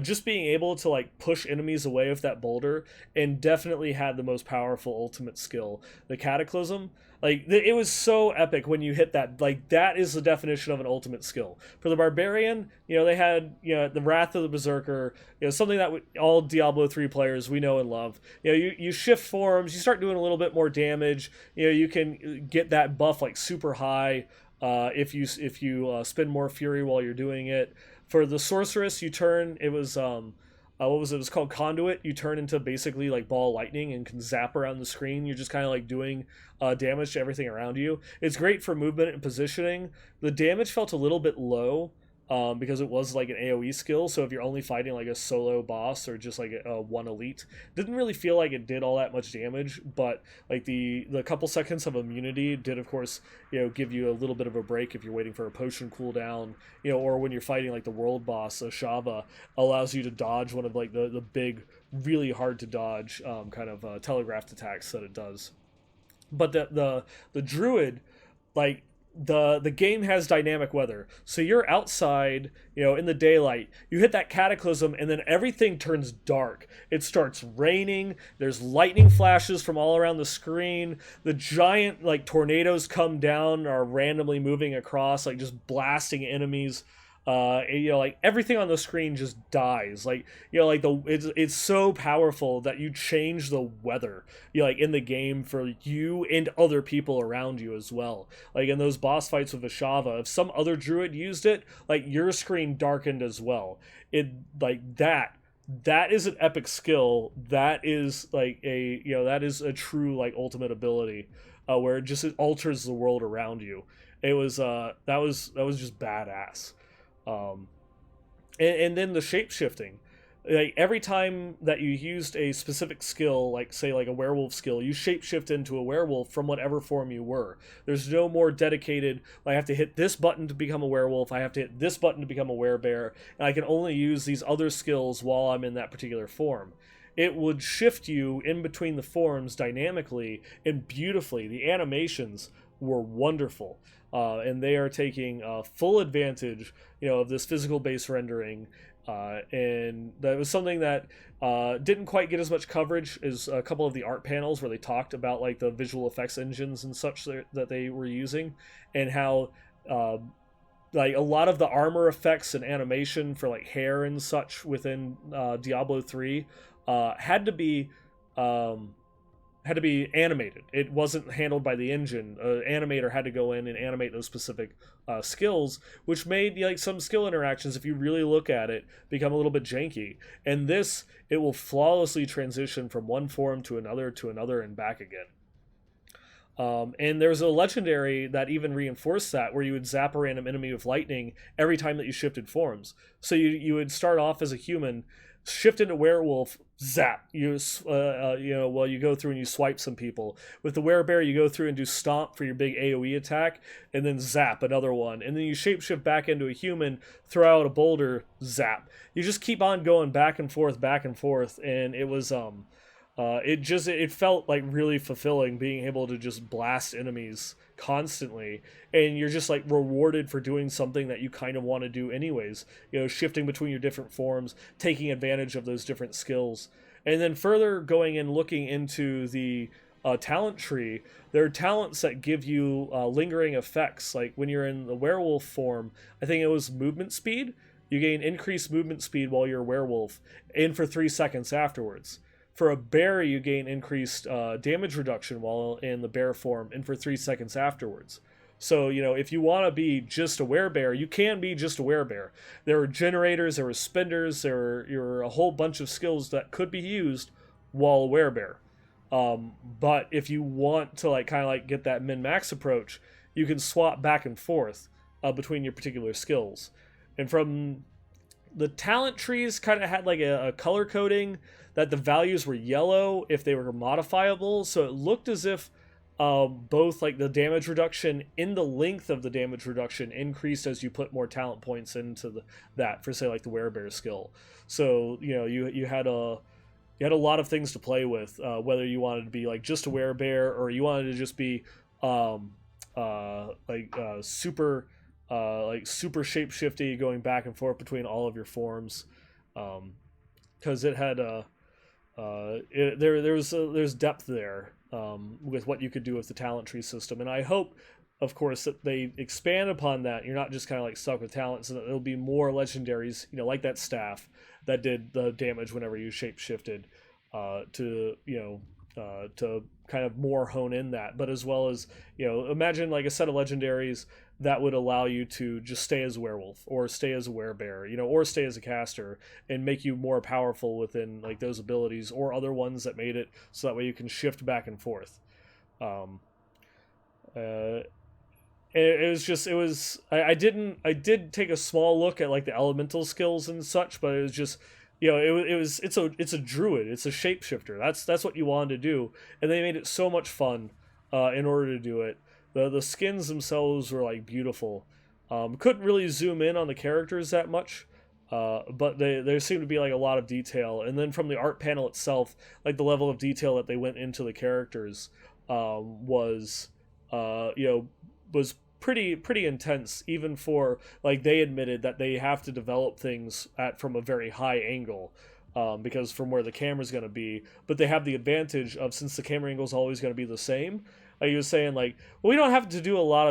Just being able to like push enemies away with that boulder, and definitely had the most powerful ultimate skill, the Cataclysm. Like it was so epic when you hit that. Like that is the definition of an ultimate skill. For the Barbarian, they had the Wrath of the Berserker, something that all Diablo 3 players we know and love. You shift forms, you start doing a little bit more damage. You can get that buff like super high if you spend more fury while you're doing it. For the Sorceress, you turn, it was what was it? It was called Conduit. You turn into basically like ball lightning and can zap around the screen. You're just kind of like doing damage to everything around you. It's great for movement and positioning. The damage felt a little bit low because it was like an AoE skill. So if you're only fighting like a solo boss or just like a one elite, didn't really feel like it did all that much damage. But like the couple seconds of immunity did, of course, give you a little bit of a break if you're waiting for a potion cooldown, or when you're fighting like the world boss, Ashava, allows you to dodge one of like the big, really hard to dodge kind of telegraphed attacks that it does. But the Druid, like, the game has dynamic weather, so you're outside in the daylight, you hit that Cataclysm, and then everything turns dark. It starts raining, there's lightning flashes from all around the screen, the giant like tornadoes come down, are randomly moving across, like just blasting enemies. Like everything on the screen just dies. Like it's so powerful that you change the weather, like in the game for you and other people around you as well. Like in those boss fights with Ashava, if some other druid used it, like your screen darkened as well. It like that is an epic skill. That is like that is a true like ultimate ability, where it alters the world around you. It was that was just badass. Um, and then the shape shifting, like every time that you used a specific skill, like say like a werewolf skill, you shapeshift into a werewolf from whatever form you were. There's no more dedicated, I have to hit this button to become a werewolf, I have to hit this button to become a werebear, and I can only use these other skills while I'm in that particular form. It would shift you in between the forms dynamically and beautifully. The animations were wonderful. And they are taking full advantage, of this physical base rendering, and that was something that didn't quite get as much coverage as a couple of the art panels where they talked about like the visual effects engines and such that they were using, and how like a lot of the armor effects and animation for like hair and such within Diablo 3 had to be animated. It wasn't handled by the engine. An animator had to go in and animate those specific skills, which made like some skill interactions, if you really look at it, become a little bit janky. And this, it will flawlessly transition from one form to another, and back again. And there's a legendary that even reinforced that, where you would zap a random enemy with lightning every time that you shifted forms. So you would start off as a human, shift into werewolf, zap. You you go through and you swipe some people. With the werebear, you go through and do stomp for your big AoE attack, and then zap another one, and then you shapeshift back into a human, throw out a boulder, zap. You just keep on going back and forth, and it was it felt like really fulfilling being able to just blast enemies constantly, and you're just like rewarded for doing something that you kind of want to do anyways, shifting between your different forms, taking advantage of those different skills. And then further going and looking into the talent tree, there are talents that give you lingering effects. Like when you're in the werewolf form, I think it was movement speed. You gain increased movement speed while you're a werewolf, and for 3 seconds afterwards. For a bear, you gain increased damage reduction while in the bear form, and for 3 seconds afterwards. So, if you want to be just a werebear, you can be just a werebear. There are generators, there are spenders, there are a whole bunch of skills that could be used while a werebear. But if you want to get that min-max approach, you can swap back and forth between your particular skills. And from the talent trees kind of had like a color coding that the values were yellow if they were modifiable, so it looked as if both like the damage reduction in the length of the damage reduction increased as you put more talent points into that for say like the werebear skill. So you had a lot of things to play with, whether you wanted to be like just a werebear or you wanted to just be super shape-shifty, going back and forth between all of your forms, because it had there's depth there with what you could do with the talent tree system. And I hope, of course, that they expand upon that. You're not just kind of like stuck with talents, and that there'll be more legendaries, like that staff that did the damage whenever you shape shifted, to kind of more hone in that. But as well as, imagine like a set of legendaries that would allow you to just stay as a werewolf or stay as a werebear, or stay as a caster, and make you more powerful within like those abilities or other ones that made it so that way you can shift back and forth. I did take a small look at like the elemental skills and such, but it was just, it's a druid, it's a shapeshifter. That's what you wanted to do, and they made it so much fun in order to do it. The skins themselves were like beautiful. Couldn't really zoom in on the characters that much, but there seemed to be like a lot of detail. And then from the art panel itself, like the level of detail that they went into the characters was pretty intense, even for like they admitted that they have to develop things from a very high angle, because from where the camera's going to be, but they have the advantage of, since the camera angle is always going to be the same. He was saying like, well, we don't have to do a lot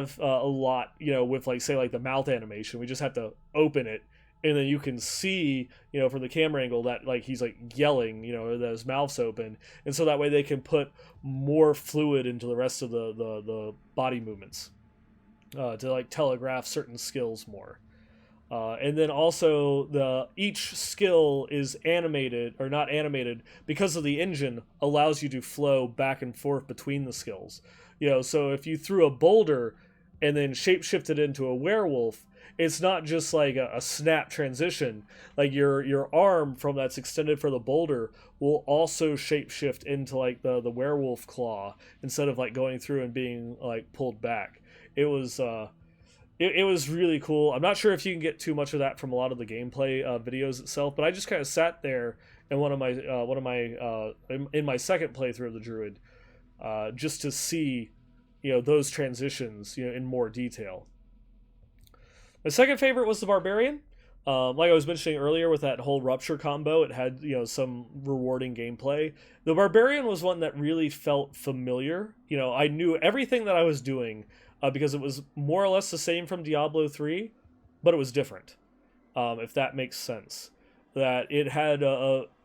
with like say like the mouth animation. We just have to open it, and then you can see from the camera angle that like he's like yelling, that his mouth's open, and so that way they can put more fluid into the rest of the body movements, to like telegraph certain skills more. And then also each skill is animated or not animated because of the engine allows you to flow back and forth between the skills. So if you threw a boulder, and then shapeshifted into a werewolf, it's not just like a snap transition. Like your arm from that's extended for the boulder will also shapeshift into like the werewolf claw instead of like going through and being like pulled back. It was it was really cool. I'm not sure if you can get too much of that from a lot of the gameplay videos itself, but I just kind of sat there in in my second playthrough of the Druid, just to see, those transitions, in more detail. My second favorite was the Barbarian. Like I was mentioning earlier with that whole Rupture combo, it had, some rewarding gameplay. The Barbarian was one that really felt familiar. I knew everything that I was doing, because it was more or less the same from Diablo 3, but it was different, if that makes sense. That it had,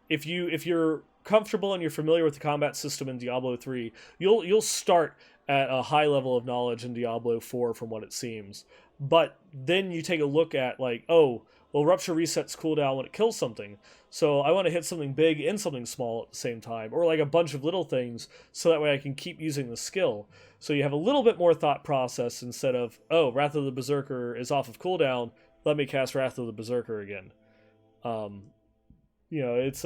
if you're comfortable and you're familiar with the combat system in Diablo 3, you'll start at a high level of knowledge in Diablo 4 from what it seems. But then you take a look at like, oh, well, Rupture resets cooldown when it kills something. So I want to hit something big and something small at the same time, or like a bunch of little things, so that way I can keep using the skill. So you have a little bit more thought process instead of, oh, Wrath of the Berserker is off of cooldown, let me cast Wrath of the Berserker again. It's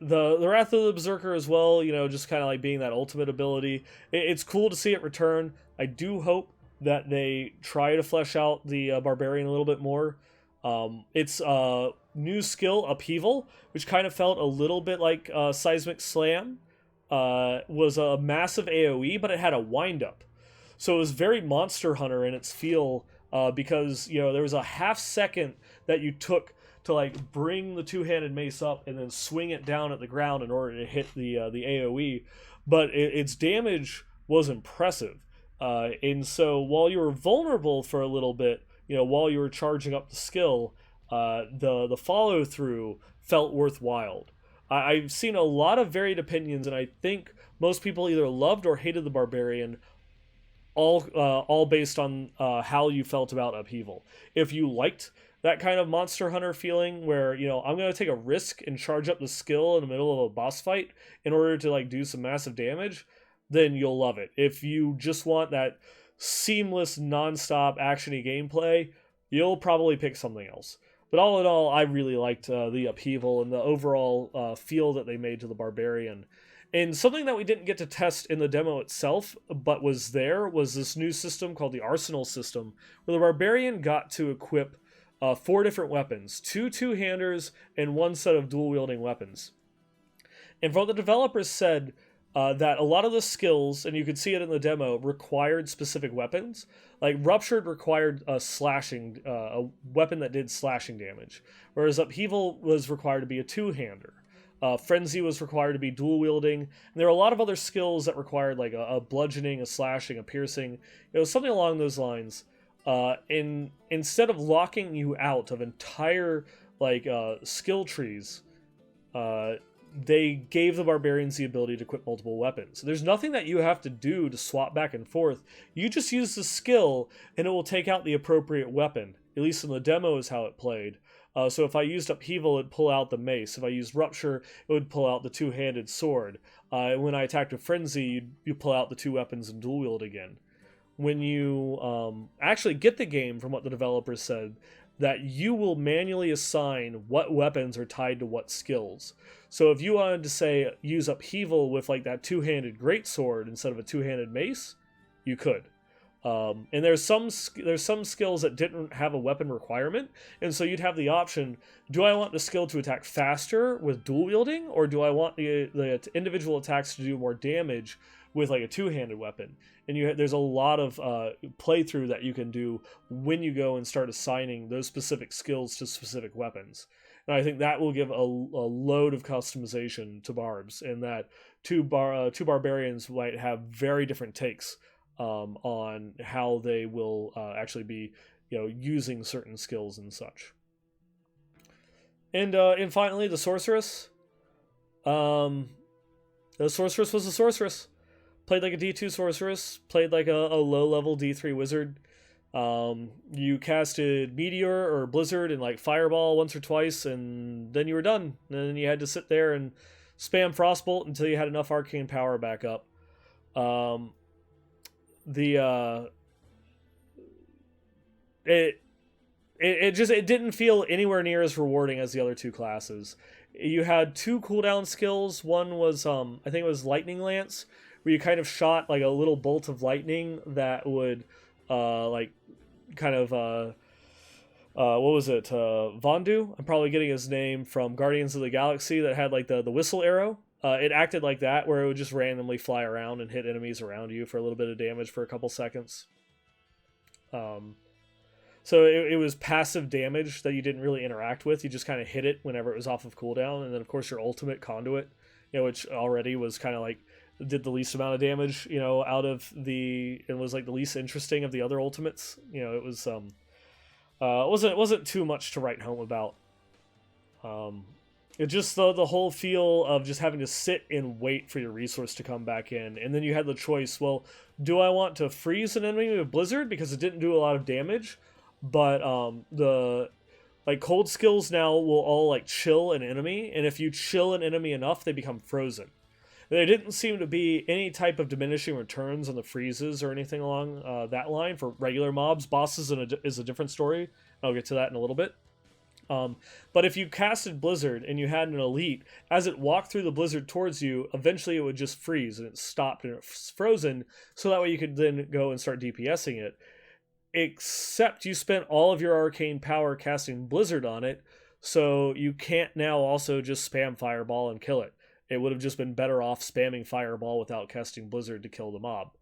the Wrath of the Berserker as well, just kind of like being that ultimate ability. It's cool to see it return. I do hope that they try to flesh out the Barbarian a little bit more. It's new skill, Upheaval, which kind of felt a little bit like Seismic Slam. Was a massive AoE, but it had a wind-up. So it was very Monster Hunter in its feel, because, there was a half second that you took to like bring the two-handed mace up and then swing it down at the ground in order to hit the AoE, but its damage was impressive. And so while you were vulnerable for a little bit, while you were charging up the skill, the follow through felt worthwhile. I've seen a lot of varied opinions, and I think most people either loved or hated the Barbarian, all based on how you felt about Upheaval. If you liked that kind of Monster Hunter feeling where, I'm going to take a risk and charge up the skill in the middle of a boss fight in order to like do some massive damage, then you'll love it. If you just want that seamless, non-stop actiony gameplay, you'll probably pick something else. But all in all, I really liked the Upheaval and the overall feel that they made to the Barbarian. And something that we didn't get to test in the demo itself, but was there, was this new system called the Arsenal system, where the Barbarian got to equip 4 different weapons, 2 two-handers, and 1 set of dual-wielding weapons. And from what the developers said, that a lot of the skills, and you could see it in the demo, required specific weapons. Like Ruptured required a weapon that did slashing damage, whereas Upheaval was required to be a two-hander. Frenzy was required to be dual-wielding, and there were a lot of other skills that required like a bludgeoning, a slashing, a piercing, something along those lines. Instead of locking you out of entire skill trees, they gave the Barbarians the ability to equip multiple weapons. So there's nothing that you have to do to swap back and forth. You just use the skill and it will take out the appropriate weapon. At least in the demo is how it played. So if I used Upheaval, it'd pull out the mace. If I used Rupture, it would pull out the two-handed sword. When I attacked with Frenzy, you pull out the 2 weapons and dual wield again. When you actually get the game, from what the developers said, that you will manually assign what weapons are tied to what skills. So if you wanted to say use Upheaval with like that two-handed greatsword instead of a two-handed mace, you could. And there's some skills that didn't have a weapon requirement, and so you'd have the option: do I want the skill to attack faster with dual wielding, or do I want the individual attacks to do more damage with like a two-handed weapon? And there's a lot of playthrough that you can do when you go and start assigning those specific skills to specific weapons. And I think that will give a load of customization to Barbs, and that two Barbarians might have very different takes on how they will actually be, using certain skills and such. And finally, the Sorceress. The Sorceress was a Sorceress. Played like a D2 Sorceress. Played like a low-level D3 Wizard. You casted Meteor or Blizzard and like Fireball once or twice, and then you were done. And then you had to sit there and spam Frostbolt until you had enough arcane power back up. Um, the it it didn't feel anywhere near as rewarding as the other two classes. You had two cooldown skills. One was I think it was Lightning Lance, where you kind of shot like a little bolt of lightning that would like kind of what was it? Vondu? I'm probably getting his name from Guardians of the Galaxy, that had like the whistle arrow. It acted like that, where it would just randomly fly around and hit enemies around you for a little bit of damage for a couple seconds. So it was passive damage that you didn't really interact with. You just kind of hit it whenever it was off of cooldown. And then, of course, your ultimate Conduit, which already was kind of like did the least amount of damage, out of it was like the least interesting of the other ultimates. It was it wasn't too much to write home about. It just the whole feel of just having to sit and wait for your resource to come back in, and then you had the choice. Well, do I want to freeze an enemy with Blizzard because it didn't do a lot of damage? But the like cold skills now will all like chill an enemy, and if you chill an enemy enough, they become frozen. There didn't seem to be any type of diminishing returns on the freezes or anything along that line for regular mobs. Bosses is a different story. I'll get to that in a little bit. But if you casted Blizzard and you had an elite, as it walked through the blizzard towards you, eventually it would just freeze and it stopped and it's frozen, so that way you could then go and start DPSing it. Except you spent all of your arcane power casting Blizzard on it, so you can't now also just spam Fireball and kill it. It would have just been better off spamming Fireball without casting Blizzard to kill the mob.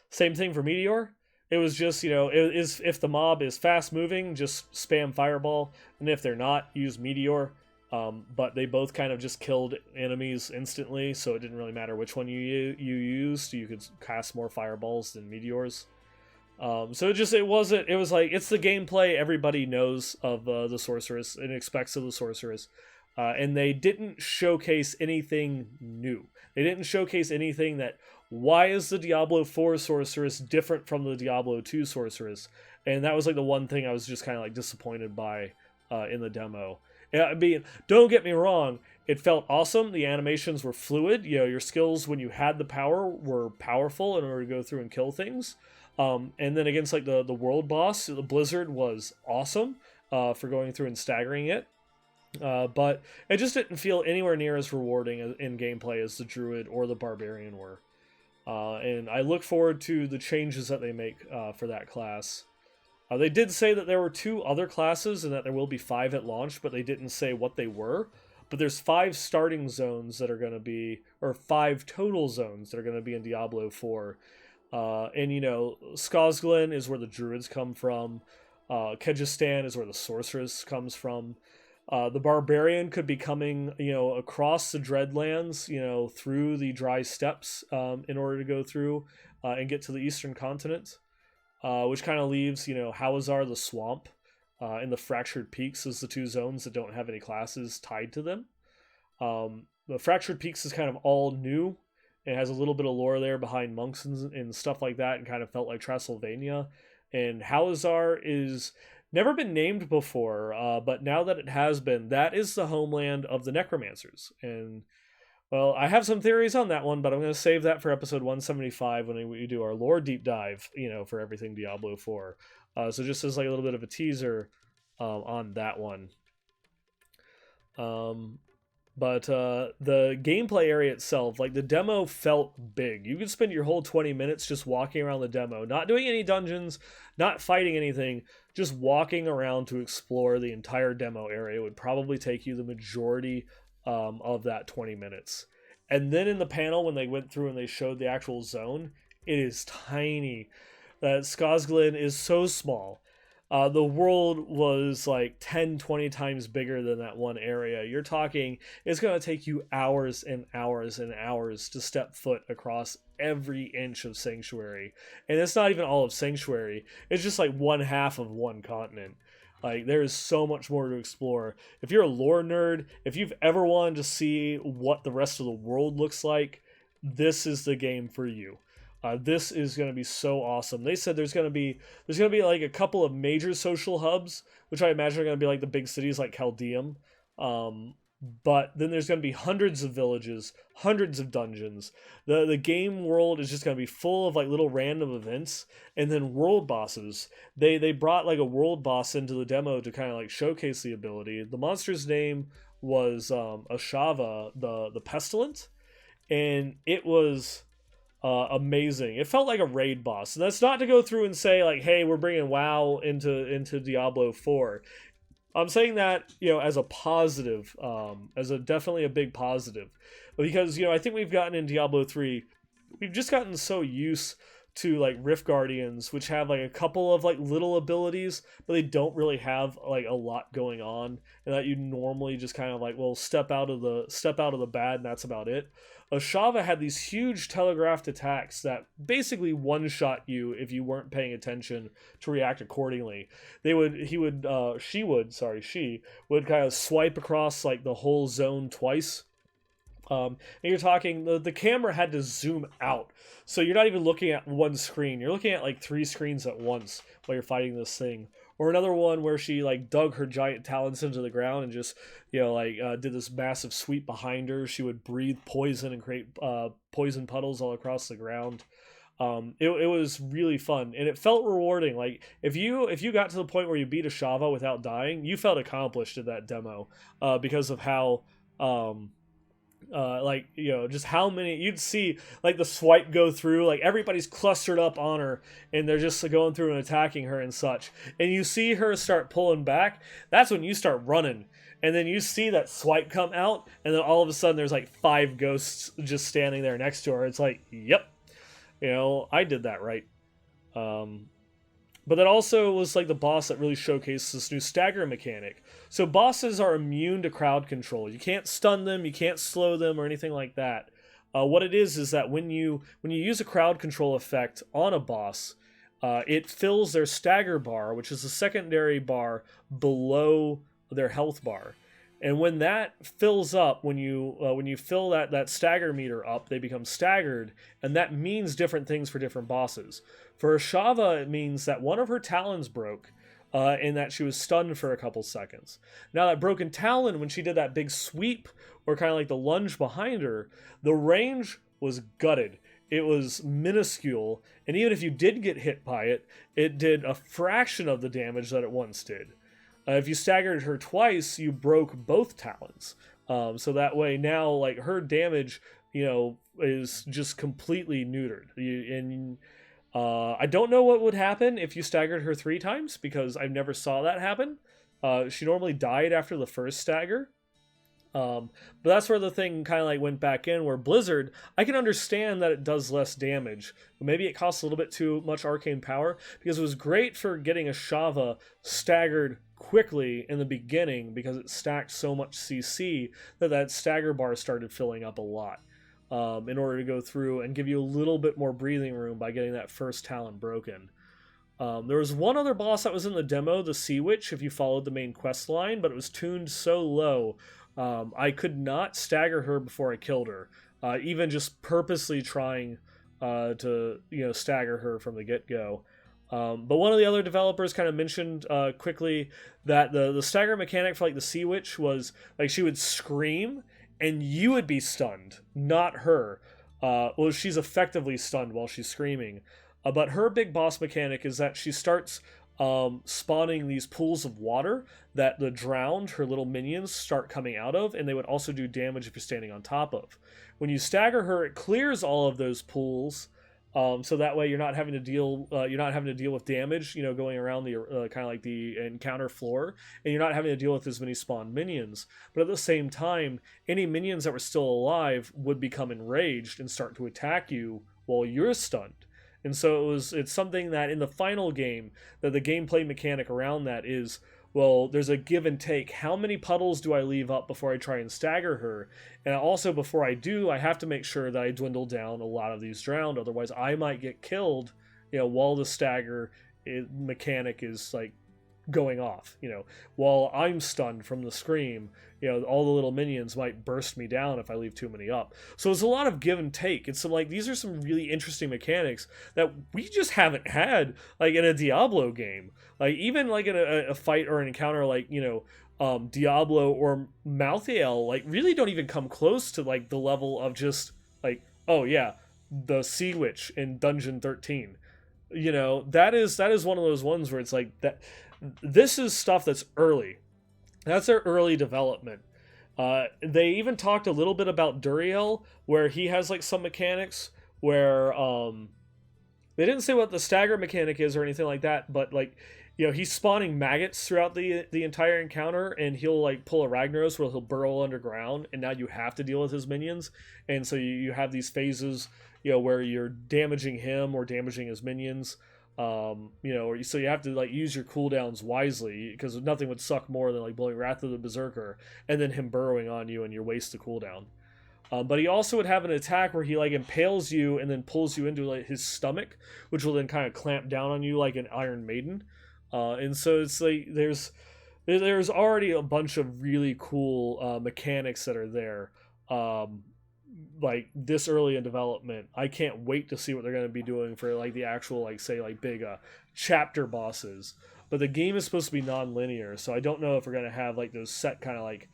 Same thing for Meteor. It was just, if the mob is fast moving, just spam Fireball, and if they're not, use Meteor. But they both kind of just killed enemies instantly, so it didn't really matter which one you used. You could cast more Fireballs than Meteors. So it was like, it's the gameplay everybody knows of the Sorceress and expects of the Sorceress. And they didn't showcase anything new. They didn't showcase anything that, why is the Diablo IV Sorceress different from the Diablo II Sorceress? And that was like the one thing I was just kind of like disappointed by in the demo. I mean, don't get me wrong, it felt awesome. The animations were fluid. Your skills when you had the power were powerful in order to go through and kill things. And then against like the world boss, the Blizzard was awesome for going through and staggering it. But it just didn't feel anywhere near as rewarding in gameplay as the Druid or the Barbarian were. And I look forward to the changes that they make for that class. They did say that there were 2 other classes and that there will be 5 at launch, but they didn't say what they were. But there's 5 starting zones that are going to be, or 5 total zones that are going to be in Diablo IV. And Skosglen is where the Druids come from. Kyrgyzstan is where the Sorceress comes from. The Barbarian could be coming, across the Dreadlands, through the dry steppes in order to go through and get to the Eastern Continent, which kind of leaves, Hawazar the Swamp and the Fractured Peaks as the 2 zones that don't have any classes tied to them. The Fractured Peaks is kind of all new. It has a little bit of lore there behind monks and stuff like that, and kind of felt like Transylvania. And Hawazar is never been named before, but now that it has been, that is the homeland of the Necromancers. And, well, I have some theories on that one, but I'm going to save that for episode 175 when we do our lore deep dive, for everything Diablo 4. So just as like a little bit of a teaser on that one. But the gameplay area itself, like the demo felt big. You could spend your whole 20 minutes just walking around the demo, not doing any dungeons, not fighting anything, just walking around to explore the entire demo area would probably take you the majority of that 20 minutes. And then in the panel, when they went through and they showed the actual zone, it is tiny. That Skosglen is so small. The world was like 10, 20 times bigger than that one area. You're talking, it's going to take you hours and hours and hours to step foot across every inch of Sanctuary. And it's not even all of Sanctuary. It's just like one half of one continent. Like, there is so much more to explore. If you're a lore nerd, if you've ever wanted to see what the rest of the world looks like, this is the game for you. This is going to be so awesome. They said there's going to be like a couple of major social hubs, which I imagine are going to be like the big cities like Chaldeum. but then there's going to be hundreds of villages, hundreds of dungeons. The game world is just going to be full of like little random events, and then world bosses. They brought like a world boss into the demo to kind of like showcase the ability. The monster's name was Ashava, the pestilent, and it was amazing. It felt like a raid boss, and that's not to go through and say like, hey, we're bringing WoW into Diablo 4. I'm saying that, as a positive, as a definitely a big positive, because I think we've gotten in Diablo 3, we've just gotten so used to like Rift Guardians, which have like a couple of like little abilities, but they don't really have like a lot going on, and that you normally just kind of like, well, step out of the bad, and that's about it. Ashava had these huge telegraphed attacks that basically one-shot you if you weren't paying attention to react accordingly. She would kind of swipe across like the whole zone twice. And you're talking, the camera had to zoom out. So you're not even looking at one screen. You're looking at like 3 screens at once while you're fighting this thing. Or another one where she like dug her giant talons into the ground and just, did this massive sweep behind her. She would breathe poison and create poison puddles all across the ground. It was really fun, and it felt rewarding. Like if you got to the point where you beat Ashava without dying, you felt accomplished in that demo, because of how just how many you'd see like the swipe go through, like everybody's clustered up on her and they're just going through and attacking her and such, and you see her start pulling back. That's when you start running, and then you see that swipe come out, and then all of a sudden there's like 5 ghosts just standing there next to her. It's like, yep, I did that right. But that also was like the boss that really showcased this new stagger mechanic. So bosses are immune to crowd control. You can't stun them, you can't slow them, or anything like that. What it is that when you use a crowd control effect on a boss, it fills their stagger bar, which is a secondary bar below their health bar. And when that fills up, when you fill that stagger meter up, they become staggered, and that means different things for different bosses. For Ashava, it means that one of her talons broke, and that she was stunned for a couple seconds. Now that broken talon, when she did that big sweep, or kind of like the lunge behind her, the range was gutted. It was minuscule, and even if you did get hit by it, it did a fraction of the damage that it once did. If you staggered her twice, you broke both talons. So that way now, like, her damage, is just completely neutered. I don't know what would happen if you staggered her 3 times, because I never saw that happen. She normally died after the first stagger. But that's where the thing kind of like went back in, where Blizzard, I can understand that it does less damage. Maybe it costs a little bit too much arcane power, because it was great for getting Ashava staggered quickly in the beginning, because it stacked so much CC that stagger bar started filling up a lot, in order to go through and give you a little bit more breathing room by getting that first talon broken. There was one other boss that was in the demo, the Sea Witch, if you followed the main quest line, but it was tuned so low, I could not stagger her before I killed her, even just purposely trying to stagger her from the get-go. But one of the other developers kind of mentioned quickly that the stagger mechanic for like the Sea Witch was like she would scream and you would be stunned, not her. Well, she's effectively stunned while she's screaming. But her big boss mechanic is that she starts spawning these pools of water that the drowned, her little minions, start coming out of, and they would also do damage if you're standing on top of. When you stagger her, it clears all of those pools. So that way you're not having to deal with damage, going around the kind of like the encounter floor, and you're not having to deal with as many spawned minions. But at the same time, any minions that were still alive would become enraged and start to attack you while you're stunned. And so it's something that in the final game, that the gameplay mechanic around that is, well, there's a give and take. How many puddles do I leave up before I try and stagger her? And also, before I do, I have to make sure that I dwindle down a lot of these drowned. Otherwise, I might get killed, while the stagger mechanic is like going off. While I'm stunned from the scream, all the little minions might burst me down if I leave too many up. So it's a lot of give and take. It's these are some really interesting mechanics that we just haven't had like in a Diablo game. Like even like in a fight or an encounter like Diablo or Malthael like really don't even come close to like the level of just like, oh yeah, the Sea Witch in Dungeon 13. You know, that is one of those ones where it's like that. This is stuff that's early. That's their early development. They even talked a little bit about Duriel, where he has like some mechanics where they didn't say what the stagger mechanic is or anything like that, but like, you know, he's spawning maggots throughout the entire encounter, and he'll like pull a Ragnaros where he'll burrow underground, and now you have to deal with his minions, and so you have these phases, you know, where you're damaging him or damaging his minions. You know, so you have to like use your cooldowns wisely, because nothing would suck more than like blowing Wrath of the Berserker and then him burrowing on you and you waste the cooldown. But he also would have an attack where he like impales you and then pulls you into like his stomach, which will then kind of clamp down on you like an Iron Maiden. And so it's like there's already a bunch of really cool mechanics that are there. Like this early in development, I can't wait to see what they're going to be doing for like the actual like say like big chapter bosses. But the game is supposed to be non-linear, so I don't know if we're going to have like those set kind of like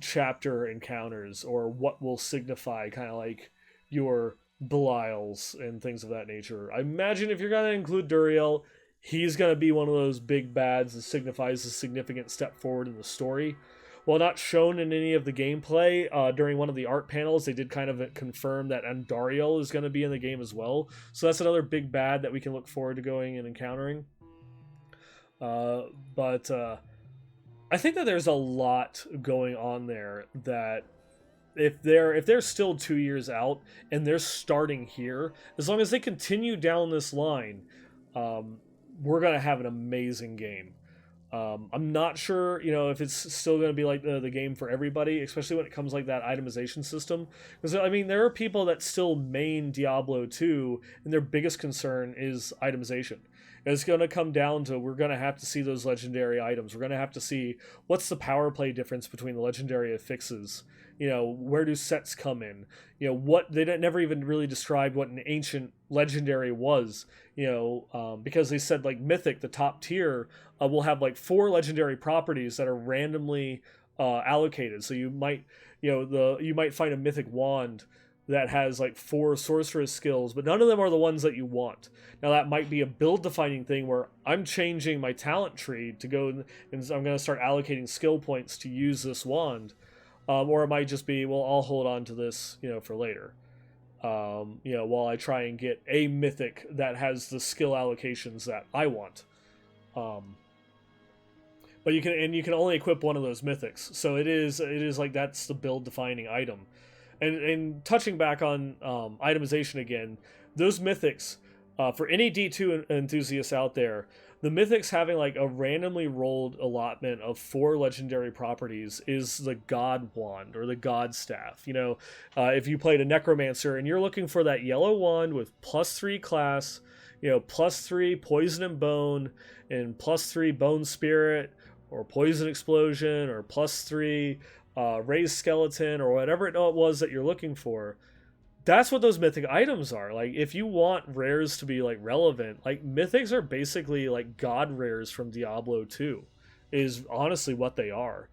chapter encounters or what will signify kind of like your Belials and things of that nature. I imagine if you're going to include Duriel, he's going to be one of those big bads that signifies a significant step forward in the story. While not shown in any of the gameplay, during one of the art panels, they did kind of confirm that Andariel is going to be in the game as well. So that's another big bad that we can look forward to going and encountering. But I think that there's a lot going on there that if they're still 2 years out and they're starting here, as long as they continue down this line, we're going to have an amazing game. I'm not sure, you know, if it's still going to be like the game for everybody, especially when it comes like that itemization system. Because I mean, there are people that still main Diablo 2, and their biggest concern is itemization. And it's going to come down to we're going to have to see those legendary items. We're going to have to see what's the power play difference between the legendary affixes. You know, where do sets come in? You know, what they never even really described what an ancient legendary was. You know, because they said like mythic, the top tier, will have like 4 legendary properties that are randomly allocated. So you might, you know, you might find a mythic wand that has like 4 sorceress skills, but none of them are the ones that you want. Now that might be a build defining thing where I'm changing my talent tree to go and I'm going to start allocating skill points to use this wand. Or it might just be, well, I'll hold on to this, you know, for later. You know, while I try and get a mythic that has the skill allocations that I want. But you can only equip one of those mythics. So it is like that's the build defining item. And touching back on itemization again, those mythics, for any D2 enthusiasts out there, the mythics having like a randomly rolled allotment of 4 legendary properties is the God Wand or the God Staff. You know, if you played a Necromancer and you're looking for that yellow wand with +3 class, you know, +3 Poison and Bone, and +3 Bone Spirit, or Poison Explosion, or +3 Raised Skeleton, or whatever it was that you're looking for, that's what those mythic items are. Like, if you want rares to be like relevant, like mythics are basically like god rares from Diablo 2 is honestly what they are,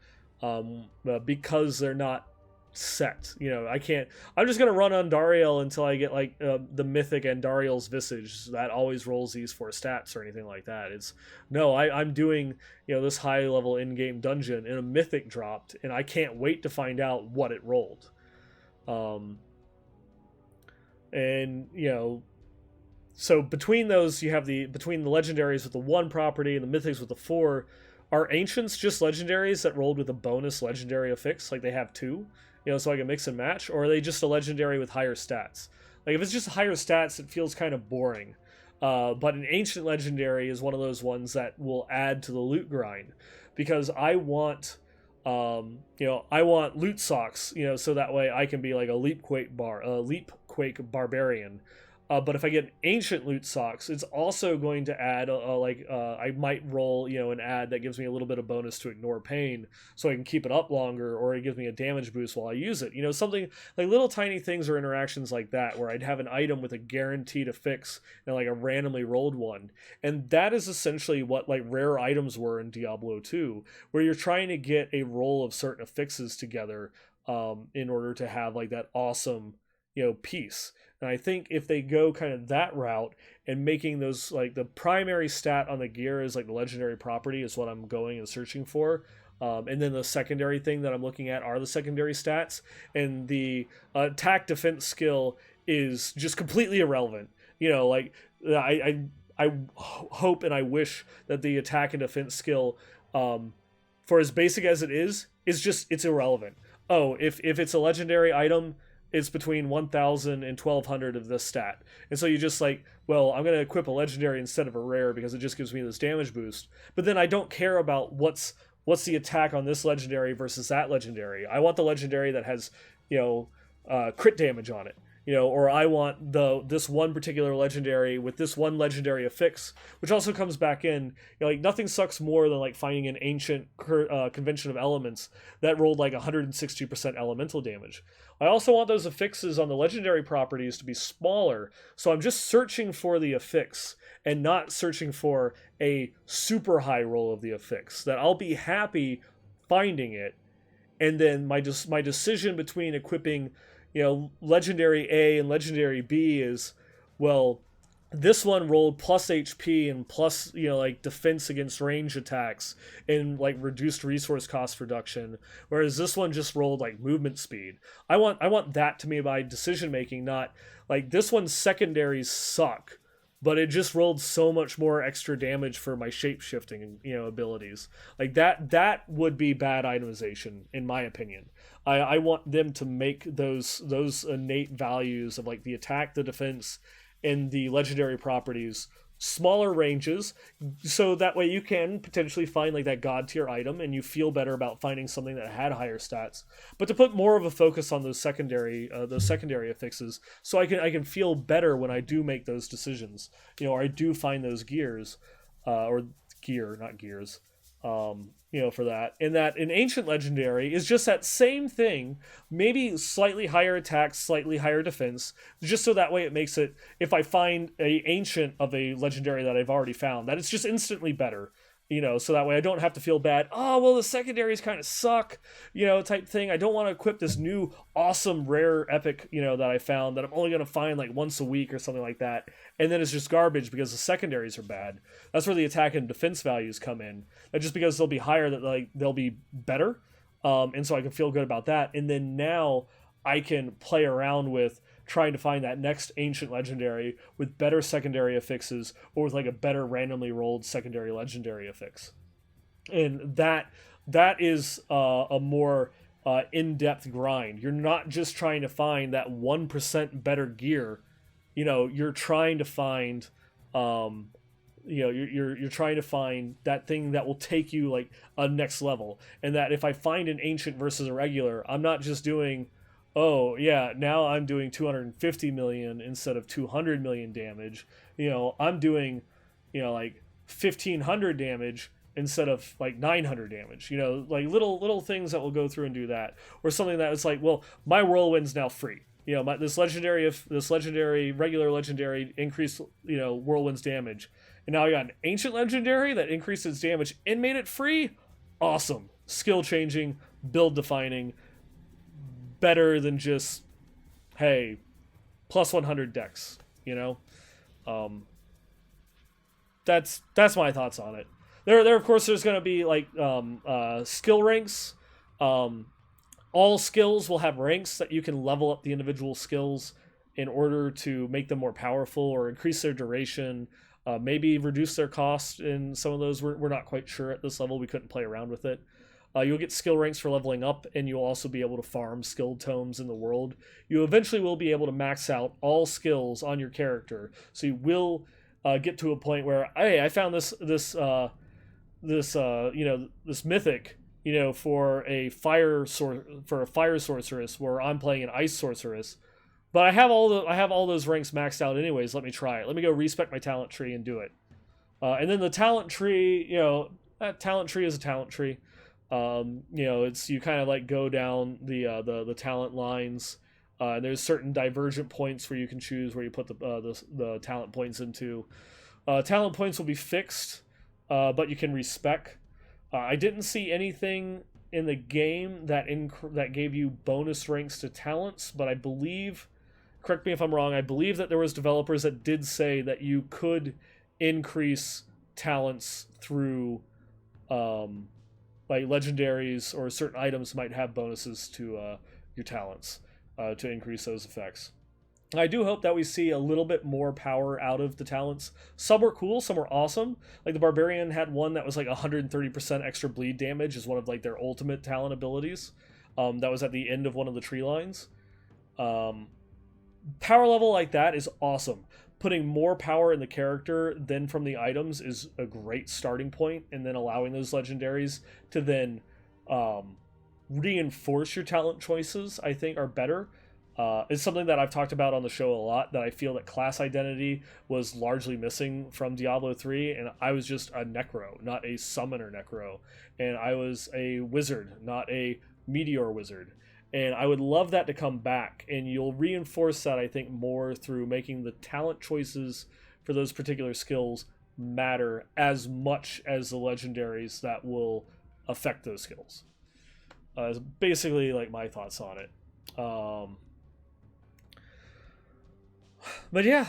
because they're not set. You know, I'm just gonna run on Dariel until I get like the mythic and Dariel's Visage that always rolls these 4 stats or anything like that. It's no, I'm doing, you know, this high level in-game dungeon and a mythic dropped and I can't wait to find out what it rolled. And, you know, so between those, you have between the legendaries with the 1 property and the mythics with the 4, are ancients just legendaries that rolled with a bonus legendary affix, like they have 2, you know, so I can mix and match, or are they just a legendary with higher stats? Like, if it's just higher stats, it feels kind of boring. But an ancient legendary is one of those ones that will add to the loot grind, because I want, you know, I want loot socks, you know, so that way I can be like a Leapquake Barbarian, But if I get ancient loot socks, it's also going to add I might roll an ad that gives me a little bit of bonus to ignore pain, so I can keep it up longer, or it gives me a damage boost while I use it. Something like little tiny things or interactions like that, where I'd have an item with a guaranteed affix and like a randomly rolled one, and that is essentially what like rare items were in Diablo 2, where you're trying to get a roll of certain affixes together in order to have like that awesome piece. And I think if they go kind of that route and making those like the primary stat on the gear is like the legendary property is what I'm going and searching for. And then the secondary thing that I'm looking at are the secondary stats, and the attack defense skill is just completely irrelevant. Like I hope and I wish that the attack and defense skill, for as basic as it is it's irrelevant. Oh, if it's a legendary item, it's between 1,000 and 1,200 of this stat. And so you just like, well, I'm going to equip a legendary instead of a rare because it just gives me this damage boost. But then I don't care about what's the attack on this legendary versus that legendary. I want the legendary that has, crit damage on it. Or I want this one particular legendary with this one legendary affix, which also comes back in. Like nothing sucks more than like finding an ancient convention of elements that rolled like 160% elemental damage. I also want those affixes on the legendary properties to be smaller, so I'm just searching for the affix and not searching for a super high roll of the affix. That I'll be happy finding it, and then my decision between equipping legendary A and legendary B is, well, this one rolled plus HP and plus like defense against range attacks and like reduced resource cost reduction, whereas this one just rolled like movement speed. I want that to be my decision making, not like this one's secondaries suck, but it just rolled so much more extra damage for my shape-shifting abilities. Like that would be bad itemization in my opinion. I want them to make those innate values of like the attack, the defense, and the legendary properties smaller ranges, so that way you can potentially find like that god tier item and you feel better about finding something that had higher stats. But to put more of a focus on those secondary affixes, so I can feel better when I do make those decisions, or I do find those gears, or gear, not gears, for that. And that an ancient legendary is just that same thing, maybe slightly higher attack, slightly higher defense, just so that way it makes it, if I find a ancient of a legendary that I've already found, that it's just instantly better. So that way I don't have to feel bad. Oh, well, the secondaries kind of suck, type thing. I don't want to equip this new awesome rare epic, that I found that I'm only going to find like once a week or something like that. And then it's just garbage because the secondaries are bad. That's where the attack and defense values come in. And just because they'll be higher, that like they'll be better. And so I can feel good about that. And then now I can play around with trying to find that next ancient legendary with better secondary affixes, or with like a better randomly rolled secondary legendary affix. And that is a more in-depth grind. You're not just trying to find that 1% better gear. You're trying to find you're trying to find that thing that will take you like a next level. And that if I find an ancient versus a regular, I'm not just doing, oh yeah, now I'm doing 250 million instead of 200 million damage. I'm doing, like 1,500 damage instead of like 900 damage. Like little things that will go through and do that. Or something that is like, well, my whirlwind's now free. This legendary regular legendary increased whirlwind's damage, and now I got an ancient legendary that increased its damage and made it free. Awesome, skill changing, build defining. Better than just, hey, plus 100 dex, that's my thoughts on it. There of course there's going to be like skill ranks. All skills will have ranks that you can level up the individual skills in order to make them more powerful or increase their duration, maybe reduce their cost in some of those. We're not quite sure at this level. We couldn't play around with it. You'll get skill ranks for leveling up, and you'll also be able to farm skill tomes in the world. You eventually will be able to max out all skills on your character, so you will get to a point where, hey, I found this mythic, for a fire sorceress, where I'm playing an ice sorceress. But I have all those ranks maxed out anyways. Let me try it. Let me go respec my talent tree and do it. And then the talent tree, that talent tree is a talent tree. It's you kind of like go down the talent lines. And there's certain divergent points where you can choose where you put the talent points into. Talent points will be fixed, but you can respec. I didn't see anything in the game that gave you bonus ranks to talents, but I believe, correct me if I'm wrong, I believe that there was developers that did say that you could increase talents through like legendaries, or certain items might have bonuses to your talents to increase those effects. I do hope that we see a little bit more power out of the talents. Some were cool, some were awesome. Like the Barbarian had one that was like 130% extra bleed damage as one of like their ultimate talent abilities. That was at the end of one of the tree lines. Power level like that is awesome. Putting more power in the character than from the items is a great starting point, and then allowing those legendaries to then reinforce your talent choices, I think, are better. It's something that I've talked about on the show a lot, that I feel that class identity was largely missing from Diablo 3, and I was just a Necro, not a Summoner Necro. And I was a Wizard, not a Meteor Wizard. And I would love that to come back, and you'll reinforce that, I think, more through making the talent choices for those particular skills matter as much as the legendaries that will affect those skills. Is basically like my thoughts on it. But yeah,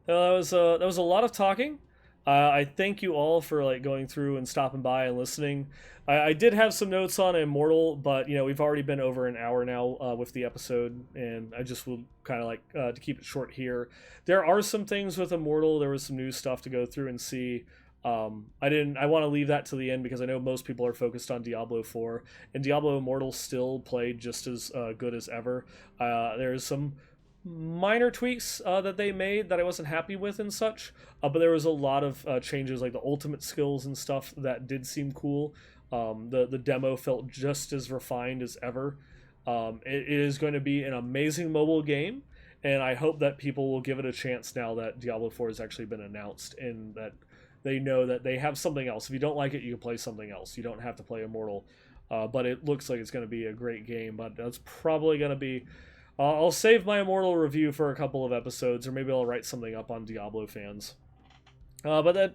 that was a lot of talking. I thank you all for like going through and stopping by and listening. I did have some notes on Immortal, but we've already been over an hour now with the episode, and I just will kind of like to keep it short here. There are some things with Immortal. There was some new stuff to go through and see. I want to leave that to the end because I know most people are focused on Diablo 4, and Diablo Immortal still played just as good as ever. There's some minor tweaks that they made that I wasn't happy with and such, but there was a lot of changes, like the ultimate skills and stuff, that did seem cool. The demo felt just as refined as ever. It is going to be an amazing mobile game, and I hope that people will give it a chance now that Diablo 4 has actually been announced, and that they know that they have something else. If you don't like it, you can play something else. You don't have to play Immortal. But it looks like it's going to be a great game, but that's probably going to be... I'll save my Immortal review for a couple of episodes, or maybe I'll write something up on Diablo fans. But that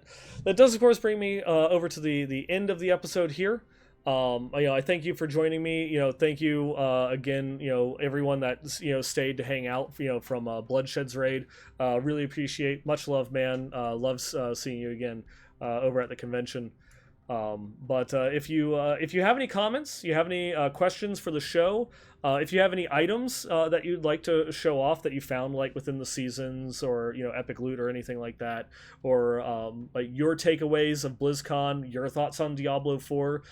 does, of course, bring me over to the end of the episode here. I thank you for joining me. Thank you again. Everyone that stayed to hang out. From Bloodshed's raid. Really appreciate. Much love, man. Loves seeing you again over at the convention. But if you have any comments, you have any questions for the show, if you have any items that you'd like to show off that you found like within the seasons, or epic loot or anything like that, or like your takeaways of BlizzCon, your thoughts on Diablo 4,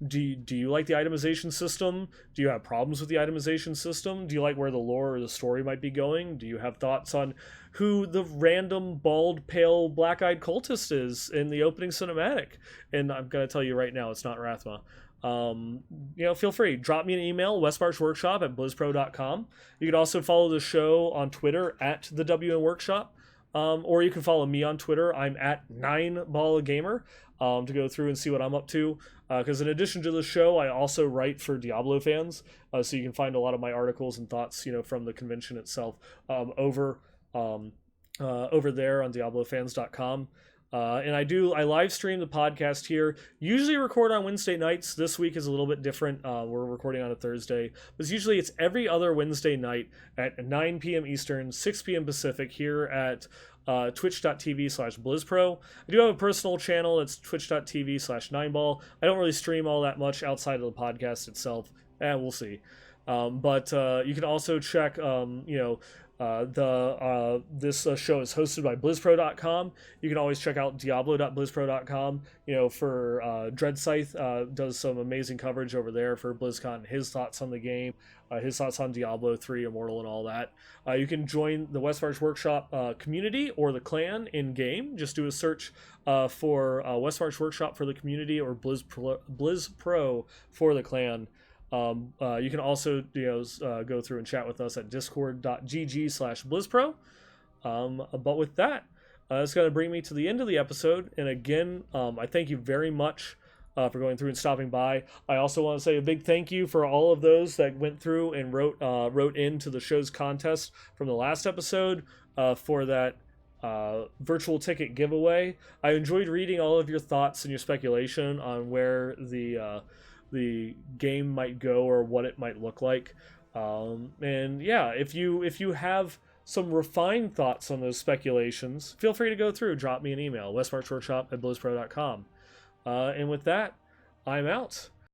do you like the itemization system? Do you have problems with the itemization system? Do you like where the lore or the story might be going? Do you have thoughts on who the random bald pale black-eyed cultist is in the opening cinematic? And I'm gonna tell you right now, it's not Rathma. Feel free, drop me an email, westmarchworkshop@blizzpro.com. You can also follow the show on Twitter at the WN Workshop, or you can follow me on Twitter. I'm at Neinball to go through and see what I'm up to, because in addition to the show, I also write for Diablo fans, so you can find a lot of my articles and thoughts from the convention itself over there on diablofans.com. And I live stream the podcast here, usually record on Wednesday nights. This week is a little bit different. We're recording on a Thursday, but usually it's every other Wednesday night at 9 p.m. Eastern, 6 p.m. Pacific here at twitch.tv/BlizzPro. I do have a personal channel. It's twitch.tv/Neinball. I don't really stream all that much outside of the podcast itself. We'll see. But you can also check, this show is hosted by BlizzPro.com. You can always check out Diablo.BlizzPro.com. For Dreadscythe does some amazing coverage over there for BlizzCon. His thoughts on the game, his thoughts on Diablo 3, Immortal, and all that. You can join the Westmarch Workshop community or the clan in game. Just do a search for Westmarch Workshop for the community, or BlizzPro for the clan. You can also go through and chat with us at discord.gg/BlizzPro. But with that, it's going to bring me to the end of the episode. And again, I thank you very much for going through and stopping by. I also want to say a big thank you for all of those that went through and wrote into the show's contest from the last episode for that virtual ticket giveaway. I enjoyed reading all of your thoughts and your speculation on where the game might go or what it might look like. And yeah, if you have some refined thoughts on those speculations, feel free to go through. Drop me an email, westmarchworkshop@blizzpro.com. And with that, I'm out.